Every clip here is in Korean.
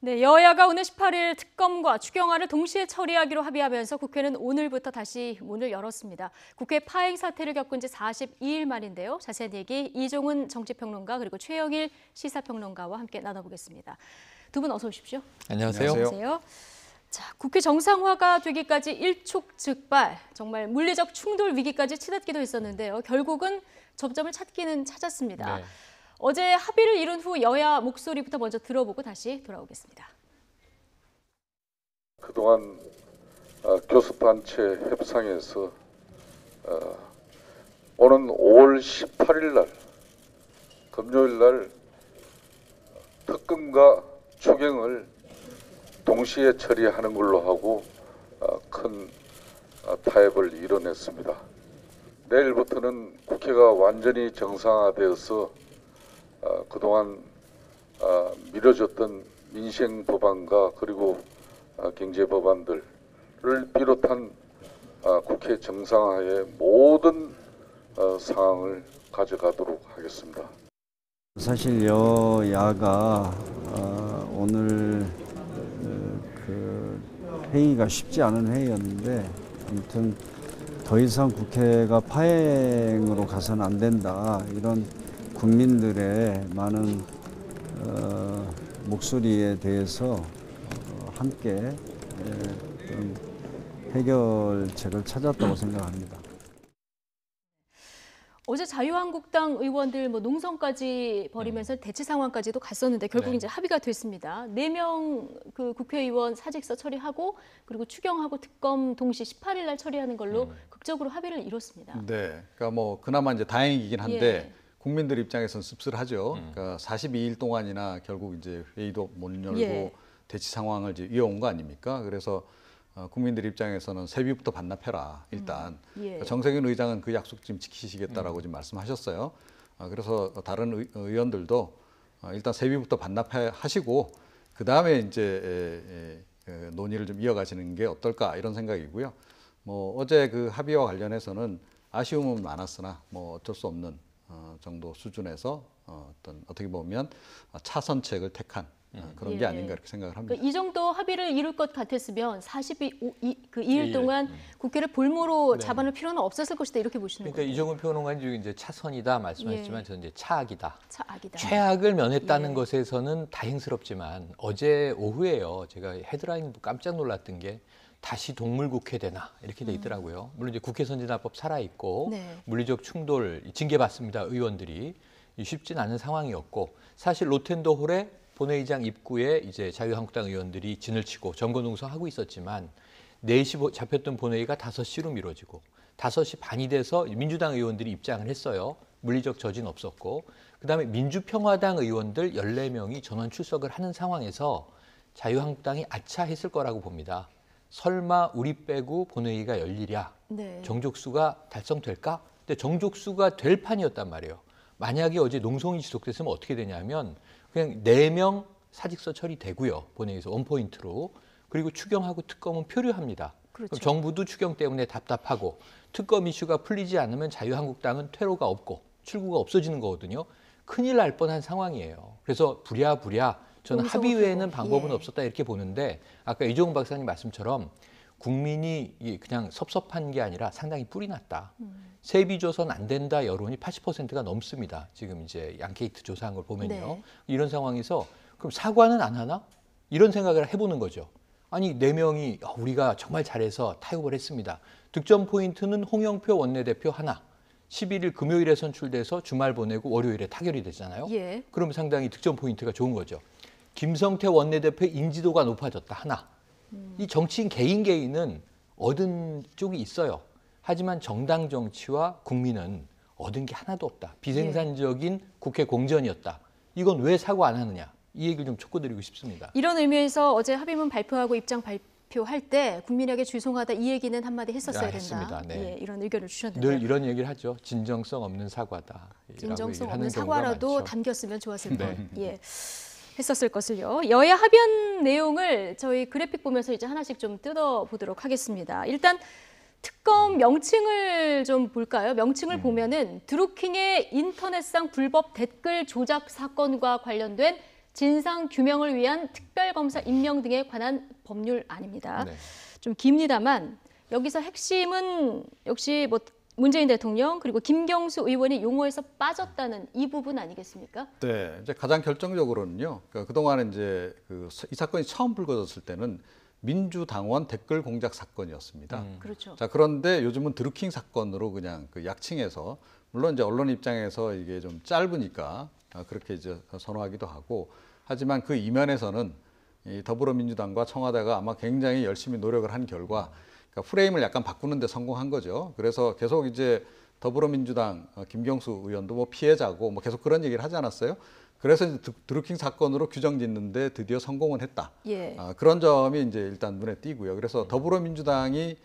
네, 여야가 오늘 18일 특검과 추경안을 동시에 처리하기로 합의하면서 국회는 오늘부터 다시 문을 열었습니다. 국회 파행 사태를 겪은 지 42일 만인데요. 자세한 얘기 이종훈 정치평론가 그리고 최영일 시사평론가와 함께 나눠보겠습니다. 두 분 어서 오십시오. 안녕하세요. 안녕하세요. 자, 국회 정상화가 되기까지 일촉즉발, 정말 물리적 충돌 위기까지 치닫기도 했었는데요. 결국은 접점을 찾기는 찾았습니다. 네. 어제 합의를 이룬 후 여야 목소리부터 먼저 들어보고 다시 돌아오겠습니다. 그동안 교섭단체 협상에서 오는 5월 18일 날 금요일 날 특검과 추경을 동시에 처리하는 걸로 하고 큰 타협을 이뤄냈습니다. 내일부터는 국회가 완전히 정상화되어서 그동안 미뤄졌던 민생 법안과 그리고 경제 법안들을 비롯한 국회 정상화의 모든 상황을 가져가도록 하겠습니다. 사실 여야가 오늘 그 회의가 쉽지 않은 회의였는데 아무튼 더 이상 국회가 파행으로 가서는 안 된다, 이런 국민들의 많은 목소리에 대해서 함께 해결책을 찾았다고 생각합니다. 어제 자유한국당 의원들 농성까지 벌이면서 대치 상황까지도 갔었는데 결국 이제 합의가 됐습니다. 4명 그 국회의원 사직서 처리하고 그리고 추경하고 특검 동시 18일 날 처리하는 걸로 극적으로 합의를 이뤘습니다. 네, 그러니까 그나마 이제 다행이긴 한데 예. 국민들 입장에서는 씁쓸하죠. 그러니까 42일 동안이나 결국 이제 회의도 못 열고 예. 대치 상황을 이제 이어온 거 아닙니까? 그래서 국민들 입장에서는 세비부터 반납해라 일단. 예. 그러니까 정세균 의장은 그 약속 지금 지키시겠다라고 지금 말씀하셨어요. 그래서 다른 의원들도 일단 세비부터 반납하시고 그 다음에 이제 논의를 좀 이어가시는 게 어떨까 이런 생각이고요. 어제 그 합의와 관련해서는 아쉬움은 많았으나 어쩔 수 없는 정도 수준에서 어떻게 보면 차선책을 택한 그런 게 아닌가 이렇게 생각을 합니다. 그러니까 이 정도 합의를 이룰 것 같았으면 42일 동안 국회를 볼모로 잡아놓을 필요는 없었을 것이다, 이렇게 보시는 거예요. 그러니까 이종훈 평론가님 이제 차선이다 말씀하셨지만 저는 이제 차악이다. 차악이다. 최악을 면했다는 것에서는 다행스럽지만 어제 오후에요. 제가 헤드라인 깜짝 놀랐던 게 다시 동물국회 되나 이렇게 돼 있더라고요. 물론 이제 국회 선진화법 살아 있고 물리적 충돌 징계받습니다. 의원들이 쉽진 않은 상황이었고 사실 로텐더 홀에 본회의장 입구에 이제 자유한국당 의원들이 진을 치고 정거농성하고 있었지만 4시 잡혔던 본회의가 5시로 미뤄지고 5시 반이 돼서 민주당 의원들이 입장을 했어요. 물리적 저지는 없었고 그다음에 민주평화당 의원들 14명이 전원 출석을 하는 상황에서 자유한국당이 아차했을 거라고 봅니다. 설마 우리 빼고 본회의가 열리랴? 정족수가 달성될까? 근데 정족수가 될 판이었단 말이에요. 만약에 어제 농성이 지속됐으면 어떻게 되냐면 그냥 4명 사직서 처리되고요. 본회의에서 원포인트로. 그리고 추경하고 특검은 표류합니다. 그렇죠. 그럼 정부도 추경 때문에 답답하고 특검 이슈가 풀리지 않으면 자유한국당은 퇴로가 없고 출구가 없어지는 거거든요. 큰일 날 뻔한 상황이에요. 그래서 부랴부랴 저는 합의 외에는 방법은 없었다 이렇게 보는데 아까 이종훈 박사님 말씀처럼 국민이 그냥 섭섭한 게 아니라 상당히 뿔이 났다. 세비 조선 안 된다 여론이 80%가 넘습니다. 지금 이제 양케이트 조사한 걸 보면요. 이런 상황에서 그럼 사과는 안 하나? 이런 생각을 해보는 거죠. 아니 4명이 우리가 정말 잘해서 타협을 했습니다. 득점 포인트는 홍영표 원내대표 하나. 11일 금요일에 선출돼서 주말 보내고 월요일에 타결이 되잖아요. 그러면 상당히 득점 포인트가 좋은 거죠. 김성태 원내대표의 인지도가 높아졌다 하나. 이 정치인 개인은 얻은 쪽이 있어요. 하지만 정당 정치와 국민은 얻은 게 하나도 없다. 비생산적인 국회 공전이었다. 이건 왜 사과 안 하느냐. 이 얘기를 좀 촉구드리고 싶습니다. 이런 의미에서 어제 합의문 발표하고 입장 발표할 때 국민에게 죄송하다 이 얘기는 한마디 했었어야 된다. 했습니다. 네. 이런 의견을 주셨는데. 늘 이런 얘기를 하죠. 진정성 없는 사과다. 진정성 없는 사과라도 많죠. 담겼으면 좋았을 것. 했었을 것을요. 여야 합의한 내용을 저희 그래픽 보면서 이제 하나씩 좀 뜯어보도록 하겠습니다. 일단 특검 명칭을 좀 볼까요? 명칭을 보면은 드루킹의 인터넷상 불법 댓글 조작 사건과 관련된 진상 규명을 위한 특별검사 임명 등에 관한 법률안입니다. 네. 좀 깁니다만 여기서 핵심은 역시 뭐 문재인 대통령 그리고 김경수 의원이 용어에서 빠졌다는 이 부분 아니겠습니까? 네, 이제 가장 결정적으로는요. 그러니까 그동안에 이제 이 사건이 처음 불거졌을 때는 민주당원 댓글 공작 사건이었습니다. 그렇죠. 자, 그런데 요즘은 드루킹 사건으로 그냥 그 약칭해서 물론 이제 언론 입장에서 이게 좀 짧으니까 그렇게 이제 선호하기도 하고 하지만 그 이면에서는 이 더불어민주당과 청와대가 아마 굉장히 열심히 노력을 한 결과 그러니까 프레임을 약간 바꾸는 데 성공한 거죠. 그래서 계속 이제 더불어민주당 김경수 의원도 뭐 피해자고 뭐 계속 그런 얘기를 하지 않았어요. 그래서 이제 드루킹 사건으로 규정 짓는데 드디어 성공은 했다. 예. 그런 점이 이제 일단 눈에 띄고요. 그래서 더불어민주당이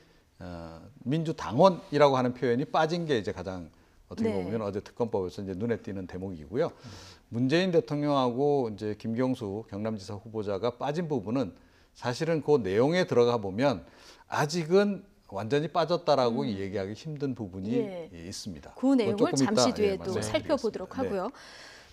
민주당원이라고 하는 표현이 빠진 게 이제 가장 어떻게 네. 보면 어제 특검법에서 이제 눈에 띄는 대목이고요. 문재인 대통령하고 이제 김경수 경남지사 후보자가 빠진 부분은 사실은 그 내용에 들어가 보면 아직은 완전히 빠졌다라고 얘기하기 힘든 부분이 예. 있습니다. 그 내용을 조금 잠시 이따, 뒤에 또 말씀드리겠습니다. 살펴보도록 네. 하고요.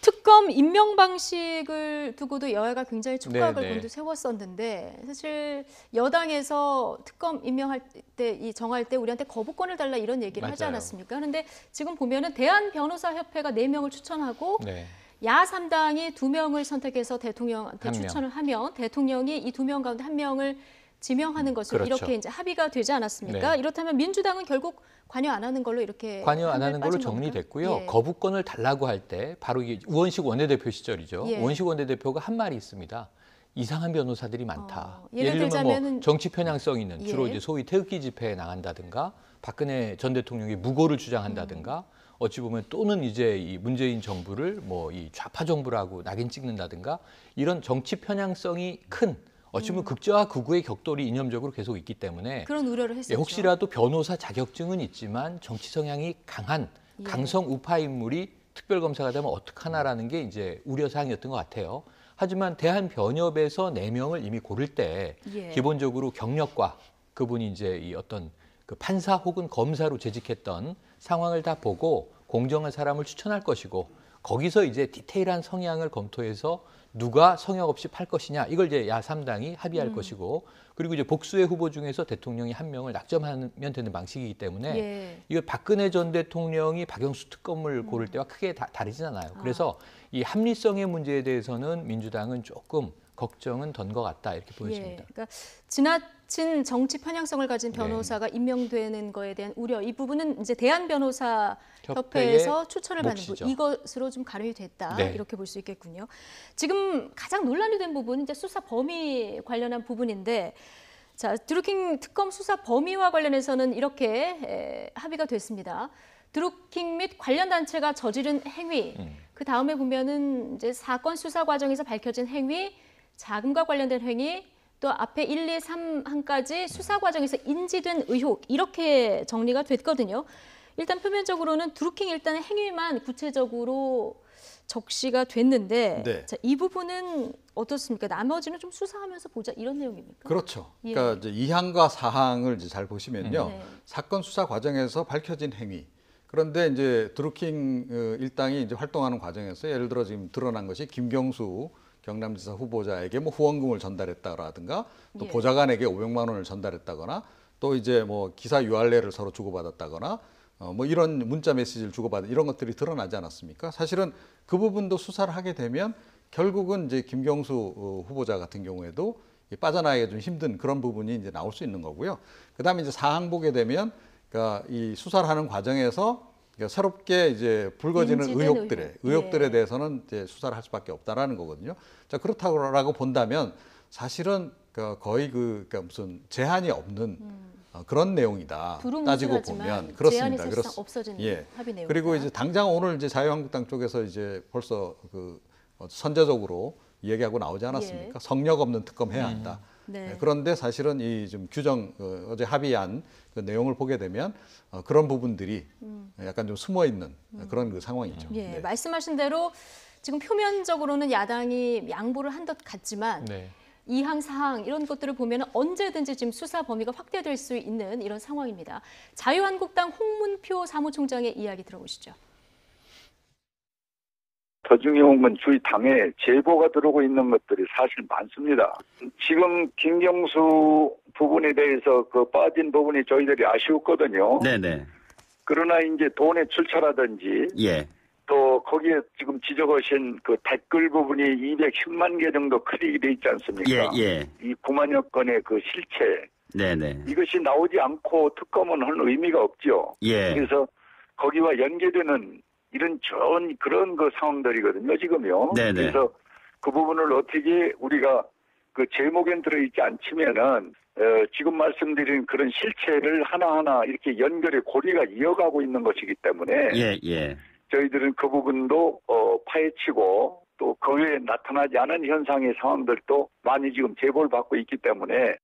특검 임명 방식을 두고도 여야가 굉장히 촉각을 네, 네. 곤두세웠었는데 사실 여당에서 특검 임명할 때 이 정할 때 우리한테 거부권을 달라 이런 얘기를 하지 맞아요. 않았습니까? 그런데 지금 보면은 대한변호사협회가 4명을 추천하고 네. 야3당이 2명을 선택해서 대통령한테 한 명. 추천을 하면 대통령이 이 2명 가운데 1명을 지명하는 것으로 그렇죠. 이렇게 이제 합의가 되지 않았습니까? 네. 이렇다면 민주당은 결국 관여 안 하는 걸로 이렇게 관여 안 한발 하는 걸로 빠진 겁니까? 정리됐고요. 예. 거부권을 달라고 할 때 바로 이게 우원식 원내대표 시절이죠. 예. 우원식 원내대표가 한 말이 있습니다. 이상한 변호사들이 많다. 예를 들면 들자면은- 뭐 정치 편향성 있는 주로 예. 이제 소위 태극기 집회에 나간다든가 박근혜 전 대통령이 무고를 주장한다든가 어찌 보면 또는 이제 이 문재인 정부를 뭐 이 좌파 정부라고 낙인 찍는다든가 이런 정치 편향성이 큰 어찌 보면 극좌와 극우의 격돌이 이념적으로 계속 있기 때문에 그런 우려를 했었죠. 혹시라도 변호사 자격증은 있지만 정치 성향이 강한 예. 강성 우파 인물이 특별검사가 되면 어떡하나라는 게 이제 우려사항이었던 것 같아요. 하지만 대한변협에서 4명을 이미 고를 때 예. 기본적으로 경력과 그분이 이제 이 어떤 그 판사 혹은 검사로 재직했던 상황을 다 보고 공정한 사람을 추천할 것이고 거기서 이제 디테일한 성향을 검토해서 누가 성역 없이 팔 것이냐 이걸 이제 야3당이 합의할 것이고 그리고 이제 복수의 후보 중에서 대통령이 1명을 낙점하면 되는 방식이기 때문에 예. 이거 박근혜 전 대통령이 박영수 특검을 고를 때와 크게 다르진 않아요. 그래서 이 합리성의 문제에 대해서는 민주당은 조금 걱정은 던 것 같다 이렇게 보여집니다. 예, 그러니까 지나친 정치 편향성을 가진 네. 변호사가 임명되는 거에 대한 우려, 이 부분은 이제 대한변호사 협회의 협회에서 추천을 받는 몫이죠. 부분, 이것으로 좀 가름이 됐다 네. 이렇게 볼 수 있겠군요. 지금 가장 논란이 된 부분은 이제 수사 범위 관련한 부분인데, 자 드루킹 특검 수사 범위와 관련해서는 이렇게 합의가 됐습니다. 드루킹 및 관련 단체가 저지른 행위, 그 다음에 보면은 이제 사건 수사 과정에서 밝혀진 행위, 자금과 관련된 행위, 또 앞에 1, 2, 3항까지 수사 과정에서 인지된 의혹 이렇게 정리가 됐거든요. 일단 표면적으로는 드루킹 일단의 행위만 구체적으로 적시가 됐는데 네. 자, 이 부분은 어떻습니까? 나머지는 좀 수사하면서 보자 이런 내용입니까? 그렇죠. 예. 그러니까 이제 2항과 4항을 이제 잘 보시면요. 네. 사건 수사 과정에서 밝혀진 행위. 그런데 이제 드루킹 일당이 이제 활동하는 과정에서 예를 들어 지금 드러난 것이 김경수 경남지사 후보자에게 뭐 후원금을 전달했다라든가 또 예. 보좌관에게 500만 원을 전달했다거나 또 이제 뭐 기사 유할례를 서로 주고받았다거나 뭐 이런 문자 메시지를 주고받은 이런 것들이 드러나지 않았습니까? 사실은 그 부분도 수사를 하게 되면 결국은 이제 김경수 후보자 같은 경우에도 빠져나가기가 좀 힘든 그런 부분이 이제 나올 수 있는 거고요. 그다음에 이제 사항 보게 되면 그러니까 이 수사를 하는 과정에서 그러니까 새롭게 이제 불거지는 인지된 의혹들에 예. 대해서는 이제 수사를 할 수밖에 없다라는 거거든요. 자 그렇다고 본다면 사실은 거의 그러니까 무슨 제한이 없는 그런 내용이다. 따지고 보면 제한이 사실상 없어진 예. 합의 내용. 그리고 이제 당장 오늘 이제 자유한국당 쪽에서 이제 벌써 그 선제적으로 얘기하고 나오지 않았습니까? 예. 성역 없는 특검 해야 한다. 네. 그런데 사실은 이 좀 규정 어제 합의한 그 내용을 보게 되면 그런 부분들이 약간 좀 숨어 있는 그런 그 상황이죠. 예, 네. 말씀하신 대로 지금 표면적으로는 야당이 양보를 한 것 같지만 네. 2항, 4항 이런 것들을 보면 언제든지 지금 수사 범위가 확대될 수 있는 이런 상황입니다. 자유한국당 홍문표 사무총장의 이야기 들어보시죠. 더중용은 주의 당에 제보가 들어오고 있는 것들이 사실 많습니다. 지금 김경수 부분에 대해서 그 빠진 부분이 저희들이 아쉬웠거든요. 네네. 그러나 이제 돈의 출처라든지 예. 또 거기에 지금 지적하신 그 댓글 부분이 210만 개 정도 클릭이 돼 있지 않습니까? 예, 예. 이 9만여 건의 그 실체 네네. 이것이 나오지 않고 특검은 할 의미가 없죠. 예. 그래서 거기와 연계되는 이런 좋은 그런 그 상황들이거든요, 지금요. 네네. 그래서 그 부분을 어떻게 우리가 그 제목엔 들어있지 않지만은 지금 말씀드린 그런 실체를 하나하나 이렇게 연결의 고리가 이어가고 있는 것이기 때문에 예, 예. 저희들은 그 부분도 파헤치고 또 그 외에 나타나지 않은 현상의 상황들도 많이 지금 제보를 받고 있기 때문에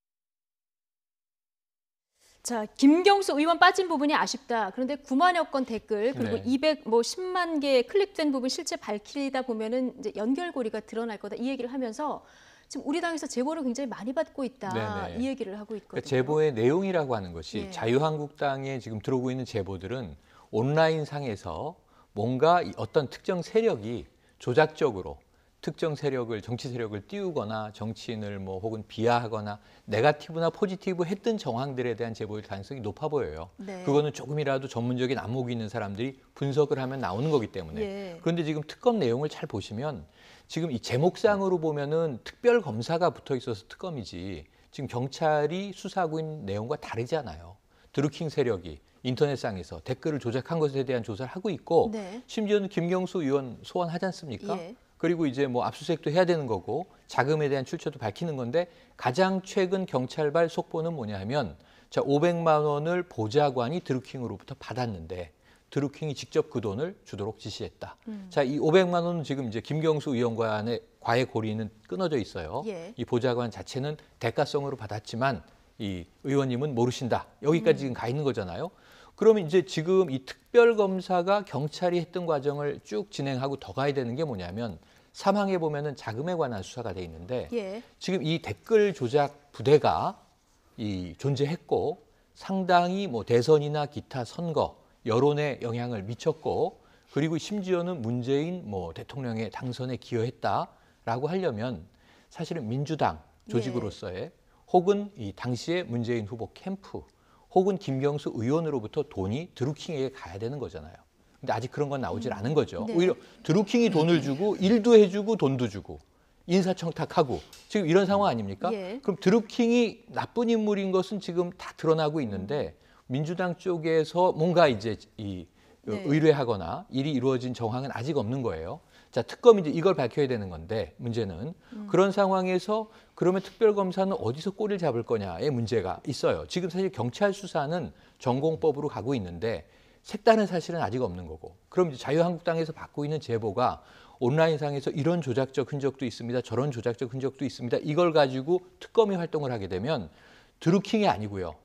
자, 김경수 의원 빠진 부분이 아쉽다. 그런데 9만여 건 댓글 그리고 네. 10만 개 클릭된 부분 실체 밝히다 보면은 이제 연결고리가 드러날 거다. 이 얘기를 하면서 지금 우리 당에서 제보를 굉장히 많이 받고 있다. 네네. 이 얘기를 하고 있거든요. 그러니까 제보의 내용이라고 하는 것이 예. 자유한국당에 지금 들어오고 있는 제보들은 온라인 상에서 뭔가 어떤 특정 세력이 조작적으로 특정 세력을 정치 세력을 띄우거나 정치인을 뭐 혹은 비하하거나 네거티브나 포지티브 했던 정황들에 대한 제보일 가능성이 높아 보여요. 네. 그거는 조금이라도 전문적인 안목이 있는 사람들이 분석을 하면 나오는 거기 때문에. 예. 그런데 지금 특검 내용을 잘 보시면 지금 이 제목상으로 보면은 특별 검사가 붙어 있어서 특검이지 지금 경찰이 수사하고 있는 내용과 다르잖아요. 드루킹 세력이 인터넷상에서 댓글을 조작한 것에 대한 조사를 하고 있고 네. 심지어는 김경수 의원 소환하지 않습니까? 예. 그리고 이제 뭐 압수수색도 해야 되는 거고 자금에 대한 출처도 밝히는 건데 가장 최근 경찰발 속보는 뭐냐 하면 자 500만 원을 보좌관이 드루킹으로부터 받았는데 드루킹이 직접 그 돈을 주도록 지시했다. 자, 이 500만 원은 지금 이제 김경수 의원과의 고리는 끊어져 있어요. 예. 이 보좌관 자체는 대가성으로 받았지만 이 의원님은 모르신다. 여기까지 지금 가 있는 거잖아요. 그러면 이제 지금 이 특별검사가 경찰이 했던 과정을 쭉 진행하고 더 가야 되는 게 뭐냐면 사망에 보면은 자금에 관한 수사가 돼 있는데 예. 지금 이 댓글 조작 부대가 이 존재했고 상당히 뭐 대선이나 기타 선거 여론에 영향을 미쳤고 그리고 심지어는 문재인 뭐 대통령의 당선에 기여했다라고 하려면 사실은 민주당 조직으로서의 혹은 이 당시에 문재인 후보 캠프 혹은 김경수 의원으로부터 돈이 드루킹에게 가야 되는 거잖아요. 근데 아직 그런 건 나오질 않은 거죠. 네. 오히려 드루킹이 돈을 주고 일도 해주고 돈도 주고 인사청탁하고 지금 이런 상황 아닙니까? 예. 그럼 드루킹이 나쁜 인물인 것은 지금 다 드러나고 있는데 민주당 쪽에서 뭔가 이제 이 네. 의뢰하거나 일이 이루어진 정황은 아직 없는 거예요. 자, 특검이 이제 이걸 밝혀야 되는 건데 문제는 그런 상황에서 그러면 특별검사는 어디서 꼬리를 잡을 거냐의 문제가 있어요. 지금 사실 경찰 수사는 전공법으로 가고 있는데 색다른 사실은 아직 없는 거고 그럼 이제 자유한국당에서 받고 있는 제보가 온라인상에서 이런 조작적 흔적도 있습니다. 저런 조작적 흔적도 있습니다. 이걸 가지고 특검이 활동을 하게 되면 드루킹이 아니고요.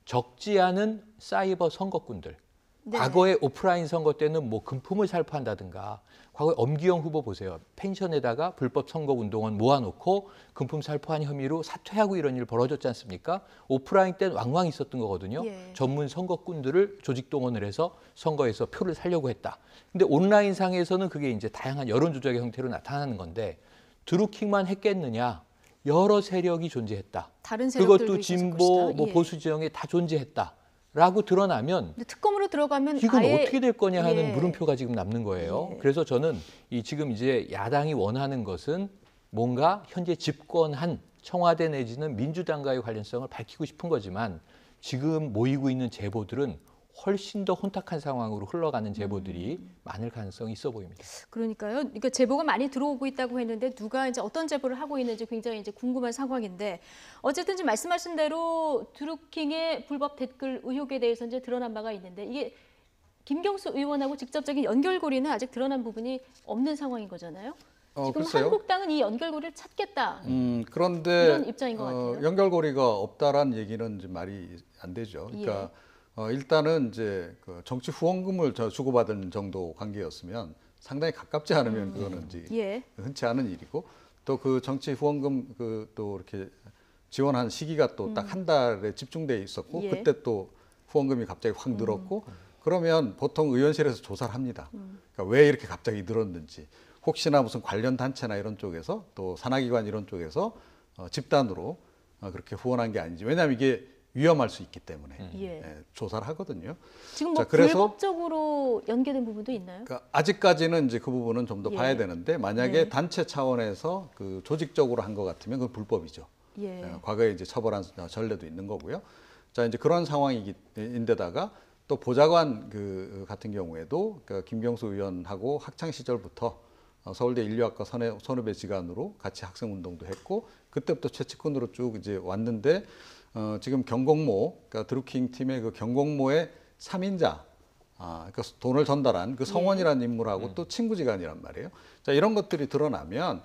적지 않은 사이버 선거꾼들. 네. 과거에 오프라인 선거 때는 뭐 금품을 살포한다든가 과거에 엄기영 후보 보세요. 펜션에다가 불법 선거운동원 모아놓고 금품 살포한 혐의로 사퇴하고 이런 일 벌어졌지 않습니까? 오프라인 때는 왕왕 있었던 거거든요. 예. 전문 선거꾼들을 조직 동원을 해서 선거에서 표를 살려고 했다. 근데 온라인 상에서는 그게 이제 다양한 여론 조작의 형태로 나타나는 건데 드루킹만 했겠느냐? 여러 세력이 존재했다. 다른 세력들도 그것도 있었을 진보, 것이다. 뭐 예. 보수 지형에 다 존재했다라고 드러나면 근데 특검으로 들어가면 이건 아예 어떻게 될 거냐 하는 예. 물음표가 지금 남는 거예요. 예. 그래서 저는 이 지금 이제 야당이 원하는 것은 뭔가 현재 집권한 청와대 내지는 민주당과의 관련성을 밝히고 싶은 거지만 지금 모이고 있는 제보들은 훨씬 더 혼탁한 상황으로 흘러가는 제보들이 많을 가능성이 있어 보입니다. 그러니까요. 그러니까 제보가 많이 들어오고 있다고 했는데 누가 이제 어떤 제보를 하고 있는지 굉장히 이제 궁금한 상황인데 어쨌든 지금 말씀하신 대로 드루킹의 불법 댓글 의혹에 대해서 이제 드러난 바가 있는데 이게 김경수 의원하고 직접적인 연결고리는 아직 드러난 부분이 없는 상황인 거잖아요. 지금 글쎄요. 한국당은 이 연결고리를 찾겠다. 그런데 이런 입장인 것 같아요. 연결고리가 없다라는 얘기는 이제 말이 안 되죠. 그러니까 일단은 이제 그 정치 후원금을 주고받은 정도 관계였으면 상당히 가깝지 않으면 그거는 이제 예. 흔치 않은 일이고 또 그 정치 후원금 그 또 이렇게 지원한 시기가 또 딱 한 달에 집중돼 있었고 예. 그때 또 후원금이 갑자기 확 늘었고 그러면 보통 의원실에서 조사를 합니다. 그러니까 왜 이렇게 갑자기 늘었는지 혹시나 무슨 관련 단체나 이런 쪽에서 또 산하기관 이런 쪽에서 집단으로 그렇게 후원한 게 아닌지. 왜냐하면 이게 위험할 수 있기 때문에 예. 조사를 하거든요. 지금 뭐 자, 그래서 불법적으로 연계된 부분도 있나요? 그러니까 아직까지는 이제 그 부분은 좀 더 예. 봐야 되는데 만약에 네. 단체 차원에서 그 조직적으로 한 것 같으면 그건 불법이죠. 예. 과거에 이제 처벌한 전례도 있는 거고요. 자, 이제 그런 상황인데다가 또 보좌관 그 같은 경우에도 그 김경수 의원하고 학창 시절부터 서울대 인류학과 선후배 지간으로 같이 학생 운동도 했고 그때부터 최측근으로 쭉 이제 왔는데 지금 경공모, 그러니까 드루킹 팀의 그 경공모의 3인자, 그러니까 돈을 전달한 그 성원이라는 인물하고 또 친구지간이란 말이에요. 자, 이런 것들이 드러나면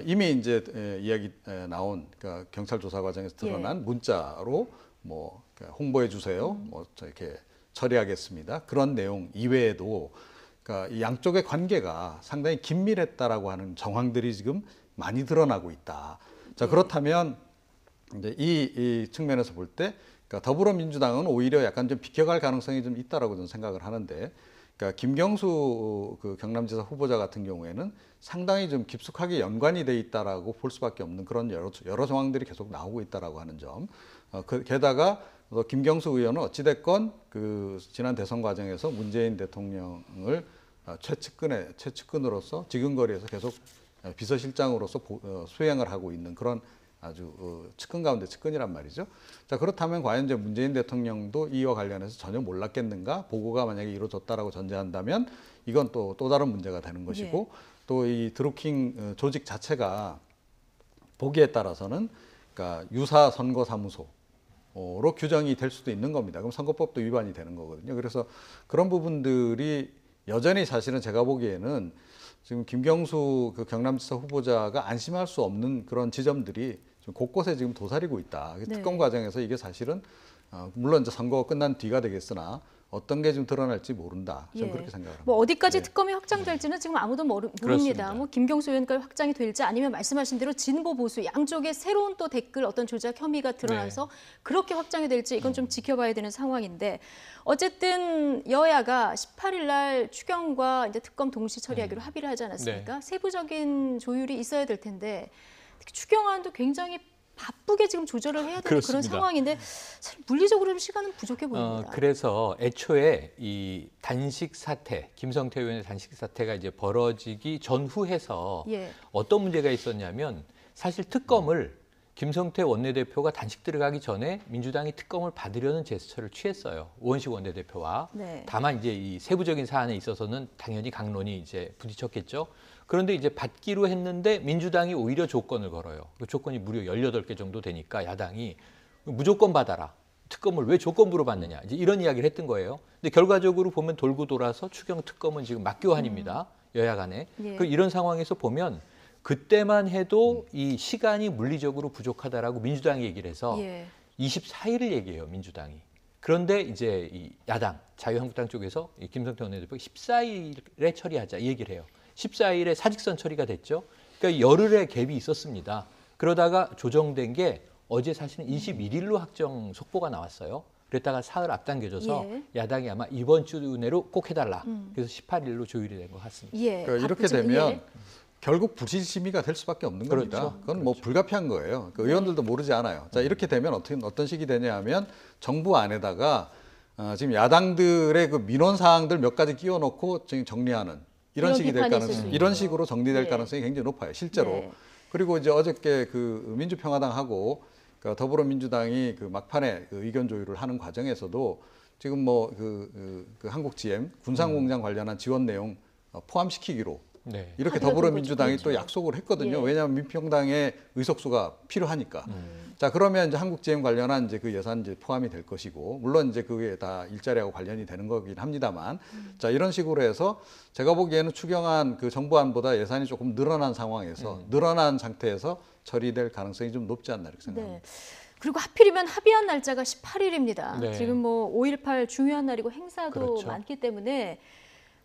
이미 이제 이야기 나온 그러니까 경찰 조사 과정에서 드러난 문자로 뭐 홍보해 주세요, 뭐 이렇게 처리하겠습니다. 그런 내용 이외에도 그러니까 이 양쪽의 관계가 상당히 긴밀했다라고 하는 정황들이 지금 많이 드러나고 있다. 자, 그렇다면 이제 이 측면에서 볼 때 그러니까 더불어민주당은 오히려 약간 좀 비켜갈 가능성이 좀 있다라고 저는 생각을 하는데, 그러니까 김경수 그 경남지사 후보자 같은 경우에는 상당히 좀 깊숙하게 연관이 돼 있다라고 볼 수밖에 없는 그런 여러 정황들이 계속 나오고 있다라고 하는 점. 게다가 김경수 의원은 어찌됐건 그 지난 대선 과정에서 문재인 대통령을 최측근으로서 지근거리에서 계속 비서실장으로서 수행을 하고 있는 그런 아주 측근 가운데 측근이란 말이죠. 자, 그렇다면 과연 이제 문재인 대통령도 이와 관련해서 전혀 몰랐겠는가? 보고가 만약에 이루어졌다라고 전제한다면 이건 또 다른 문제가 되는 것이고 또 이 드루킹 조직 자체가 보기에 따라서는 그러니까 유사 선거사무소로 규정이 될 수도 있는 겁니다. 그럼 선거법도 위반이 되는 거거든요. 그래서 그런 부분들이 여전히 사실은 제가 보기에는 지금 김경수 그 경남지사 후보자가 안심할 수 없는 그런 지점들이 지금 곳곳에 지금 도사리고 있다. 특검 과정에서 이게 사실은 물론 이제 선거가 끝난 뒤가 되겠으나 어떤 게 좀 드러날지 모른다. 저는 그렇게 생각합니다. 뭐 어디까지 특검이 확장될지는 지금 아무도 모릅니다. 그렇습니다. 뭐 김경수 의원까지 확장이 될지 아니면 말씀하신 대로 진보 보수 양쪽에 새로운 또 댓글 어떤 조작 혐의가 드러나서 그렇게 확장이 될지 이건 좀 지켜봐야 되는 상황인데 어쨌든 여야가 18일 날 추경과 이제 특검 동시 처리하기로 합의를 하지 않았습니까? 세부적인 조율이 있어야 될 텐데 특히 추경안도 굉장히 바쁘게 지금 조절을 해야 되는 그렇습니다. 그런 상황인데 사실 물리적으로는 시간은 부족해 보입니다. 그래서 애초에 이 단식 사태, 김성태 의원의 단식 사태가 이제 벌어지기 전후해서 어떤 문제가 있었냐면 사실 특검을 김성태 원내대표가 단식 들어가기 전에 민주당이 특검을 받으려는 제스처를 취했어요. 우원식 원내대표와. 다만 이제 이 세부적인 사안에 있어서는 당연히 강론이 이제 부딪혔겠죠. 그런데 이제 받기로 했는데 민주당이 오히려 조건을 걸어요. 그 조건이 무려 18개 정도 되니까 야당이 무조건 받아라. 특검을 왜 조건부로 받느냐. 이제 이런 이야기를 했던 거예요. 근데 결과적으로 보면 돌고 돌아서 추경 특검은 지금 막교환입니다. 여야 간에. 이런 상황에서 보면 그때만 해도 이 시간이 물리적으로 부족하다라고 민주당이 얘기를 해서 24일을 얘기해요, 민주당이. 그런데 이제 이 야당, 자유한국당 쪽에서 이 김성태 원내대표가 14일에 처리하자 이 얘기를 해요. 14일에 사직선 처리가 됐죠. 그러니까 열흘의 갭이 있었습니다. 그러다가 조정된 게 어제 사실은 21일로 확정 속보가 나왔어요. 그랬다가 사흘 앞당겨져서 야당이 아마 이번 주 내로 꼭 해달라. 그래서 18일로 조율이 된 것 같습니다. 그러니까 이렇게 되면 결국 불신심의가 될 수밖에 없는 겁니다. 그건 뭐 불가피한 거예요. 그 의원들도 모르지 않아요. 자, 이렇게 되면 어떤 식이 되냐 하면 정부 안에다가 지금 야당들의 그 민원 사항들 몇 가지 끼워 넣고 지금 정리하는 이런 식이 될 가능성이 이런 식으로 정리될 가능성이 굉장히 높아요. 실제로. 그리고 이제 어저께 그 민주평화당하고 그 더불어민주당이 그 막판에 그 의견 조율을 하는 과정에서도 지금 뭐 그 한국 GM 군산공장 관련한 지원 내용 포함시키기로 이렇게 더불어민주당이 또 약속을 했거든요. 왜냐하면 민평당의 의석수가 필요하니까. 자, 그러면 이제 한국 GM 관련한 이제 그 예산 이제 포함이 될 것이고, 물론 이제 그게 다 일자리하고 관련이 되는 거긴 합니다만, 자, 이런 식으로 해서 제가 보기에는 추경안 그 정부안보다 예산이 조금 늘어난 상황에서 늘어난 상태에서 처리될 가능성이 좀 높지 않나 이렇게 생각합니다. 그리고 하필이면 합의한 날짜가 18일입니다. 지금 뭐 5.18 중요한 날이고 행사도 많기 때문에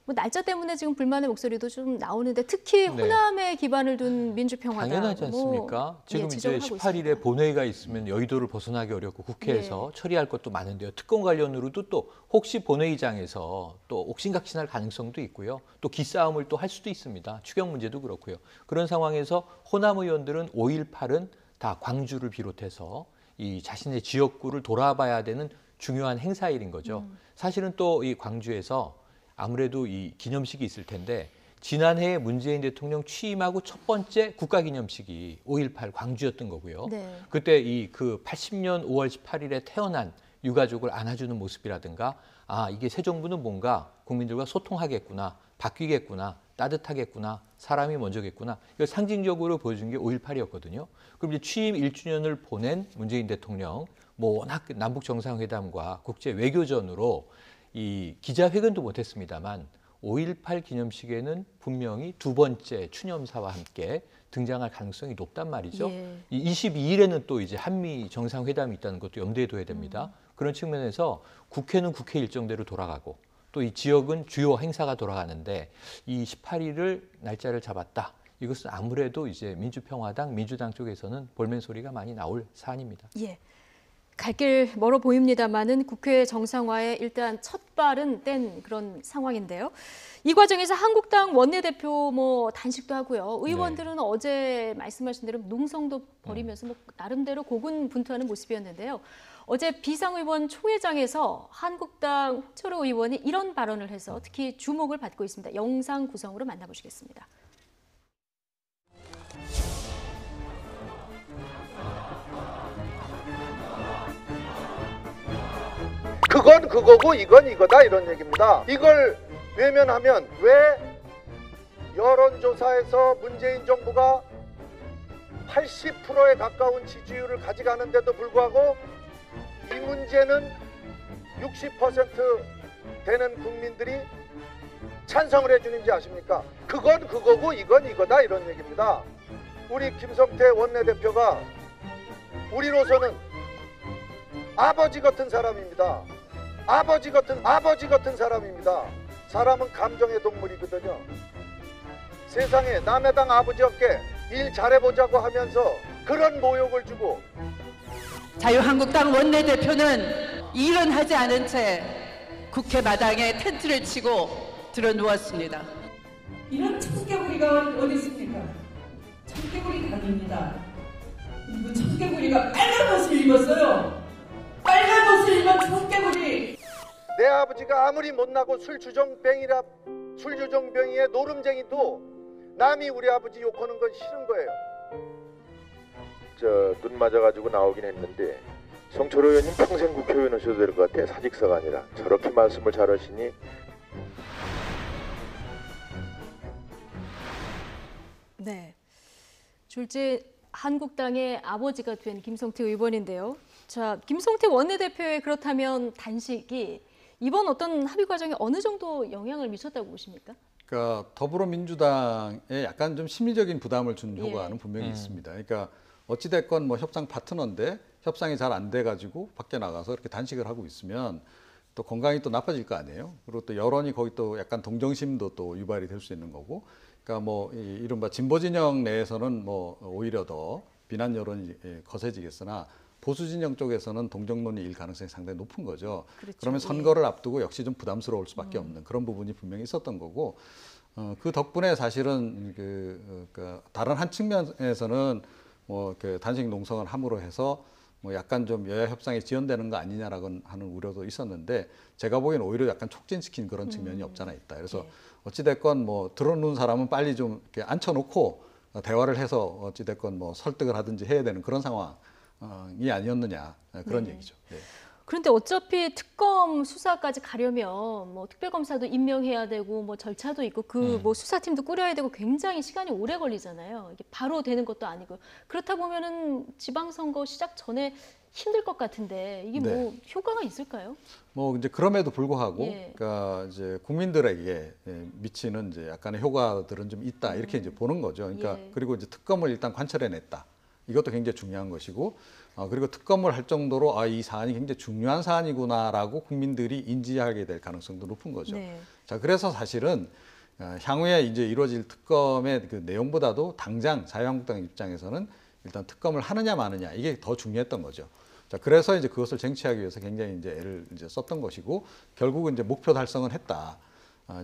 뭐 날짜 때문에 지금 불만의 목소리도 좀 나오는데 특히 네. 호남에 기반을 둔 민주평화당 당연하지 않습니까? 뭐, 지금 예, 이제 지적을 하고 18일에 있습니다. 본회의가 있으면 여의도를 벗어나기 어렵고 국회에서 처리할 것도 많은데요. 특검 관련으로도 또 혹시 본회의장에서 또 옥신각신할 가능성도 있고요. 또 기싸움을 또 할 수도 있습니다. 추경 문제도 그렇고요. 그런 상황에서 호남 의원들은 5.18은 다 광주를 비롯해서 이 자신의 지역구를 돌아봐야 되는 중요한 행사일인 거죠. 사실은 또 이 광주에서 아무래도 이 기념식이 있을 텐데 지난해 문재인 대통령 취임하고 첫 번째 국가기념식이 5.18 광주였던 거고요. 네. 그때 이 그 80년 5월 18일에 태어난 유가족을 안아주는 모습이라든가 아 이게 새 정부는 뭔가 국민들과 소통하겠구나, 바뀌겠구나, 따뜻하겠구나, 사람이 먼저겠구나 이걸 상징적으로 보여준 게 5.18이었거든요. 그럼 이제 취임 1주년을 보낸 문재인 대통령 뭐 워낙 남북 정상회담과 국제 외교전으로 이 기자회견도 못했습니다만 5.18 기념식에는 분명히 두 번째 추념사와 함께 등장할 가능성이 높단 말이죠. 예. 이 22일에는 또 이제 한미 정상회담이 있다는 것도 염두에 둬야 됩니다. 그런 측면에서 국회는 국회 일정대로 돌아가고 또 이 지역은 주요 행사가 돌아가는데 이 18일을 날짜를 잡았다. 이것은 아무래도 이제 민주평화당, 민주당 쪽에서는 볼멘 소리가 많이 나올 사안입니다. 예. 갈 길 멀어 보입니다만은 국회 정상화에 일단 첫 발은 뗀 그런 상황인데요. 이 과정에서 한국당 원내대표 뭐 단식도 하고요. 의원들은 어제 말씀하신 대로 농성도 벌이면서 뭐 나름대로 고군분투하는 모습이었는데요. 어제 비상의원 총회장에서 한국당 홍철호 의원이 이런 발언을 해서 특히 주목을 받고 있습니다. 영상 구성으로 만나보시겠습니다. 그건 그거고 이건 이거다 이런 얘기입니다. 이걸 외면하면 왜 여론조사에서 문재인 정부가 80%에 가까운 지지율을 가져가는데도 불구하고 이 문제는 60% 되는 국민들이 찬성을 해주는지 아십니까? 그건 그거고 이건 이거다 이런 얘기입니다. 우리 김성태 원내대표가 우리로서는 아버지 같은 사람입니다. 아버지 같은 사람입니다. 사람은 감정의 동물이거든요. 세상에 남의 당 아버지 없게 일 잘해보자고 하면서 그런 모욕을 주고 자유한국당 원내대표는 일은 하지 않은 채 국회 마당에 텐트를 치고 들어누웠습니다. 이런 청개구리가 어디 있습니까? 청개구리 각입니다. 그리고 청개구리가 빨간 옷을 입었어요. 빨간 옷을 입은 청개구리. 내 아버지가 아무리 못나고 술주정뱅이에 노름쟁이도 남이 우리 아버지 욕하는 건 싫은 거예요. 눈 맞아가지고 나오긴 했는데 성철호 의원님 평생 국회의원 하셔도 될 것 같아요. 사직서가 아니라 저렇게 말씀을 잘하시니. 네, 졸지 한국당의 아버지가 된 김성태 의원인데요. 자, 김성태 원내대표의 그렇다면 단식이 이번 어떤 합의 과정에 어느 정도 영향을 미쳤다고 보십니까? 그러니까 더불어민주당에 약간 좀 심리적인 부담을 준 효과는 예. 분명히 있습니다. 그러니까 어찌됐건 뭐 협상 파트너인데 협상이 잘 안 돼가지고 밖에 나가서 이렇게 단식을 하고 있으면 또 건강이 또 나빠질 거 아니에요. 그리고 또 여론이 거기 또 약간 동정심도 또 유발이 될 수 있는 거고. 그러니까 뭐 이른바 진보 진영 내에서는 뭐 오히려 더 비난 여론이 거세지겠으나 보수 진영 쪽에서는 동정론이 일 가능성이 상당히 높은 거죠. 그렇죠. 그러면 선거를 앞두고 역시 좀 부담스러울 수밖에 없는 그런 부분이 분명히 있었던 거고, 그 덕분에 사실은 그 다른 한 측면에서는 뭐 그 단식 농성을 함으로 해서 뭐 약간 좀 여야 협상이 지연되는 거 아니냐라고 하는 우려도 있었는데, 제가 보기에는 오히려 약간 촉진시킨 그런 측면이 없잖아 있다. 그래서 예. 어찌됐건 뭐 들어놓은 사람은 빨리 좀 이렇게 앉혀놓고 대화를 해서 어찌됐건 뭐 설득을 하든지 해야 되는 그런 상황이 아니었느냐, 그런 네. 얘기죠. 네. 그런데 어차피 특검 수사까지 가려면 뭐 특별검사도 임명해야 되고 뭐 절차도 있고 그 뭐 수사팀도 꾸려야 되고 굉장히 시간이 오래 걸리잖아요. 이게 바로 되는 것도 아니고. 그렇다 보면은 지방선거 시작 전에 힘들 것 같은데 이게 뭐 네. 효과가 있을까요? 뭐 이제 그럼에도 불구하고, 예. 그러니까 이제 국민들에게 미치는 이제 약간의 효과들은 좀 있다 이렇게 이제 보는 거죠. 그러니까 예. 그리고 이제 특검을 일단 관철해냈다. 이것도 굉장히 중요한 것이고 그리고 특검을 할 정도로 이 사안이 굉장히 중요한 사안이구나라고 국민들이 인지하게 될 가능성도 높은 거죠. 네. 자, 그래서 사실은 향후에 이제 이루어질 특검의 그 내용보다도 당장 자유한국당 입장에서는 일단 특검을 하느냐 마느냐 이게 더 중요했던 거죠. 자, 그래서 이제 그것을 쟁취하기 위해서 굉장히 이제 애를 이제 썼던 것이고 결국은 이제 목표 달성은 했다.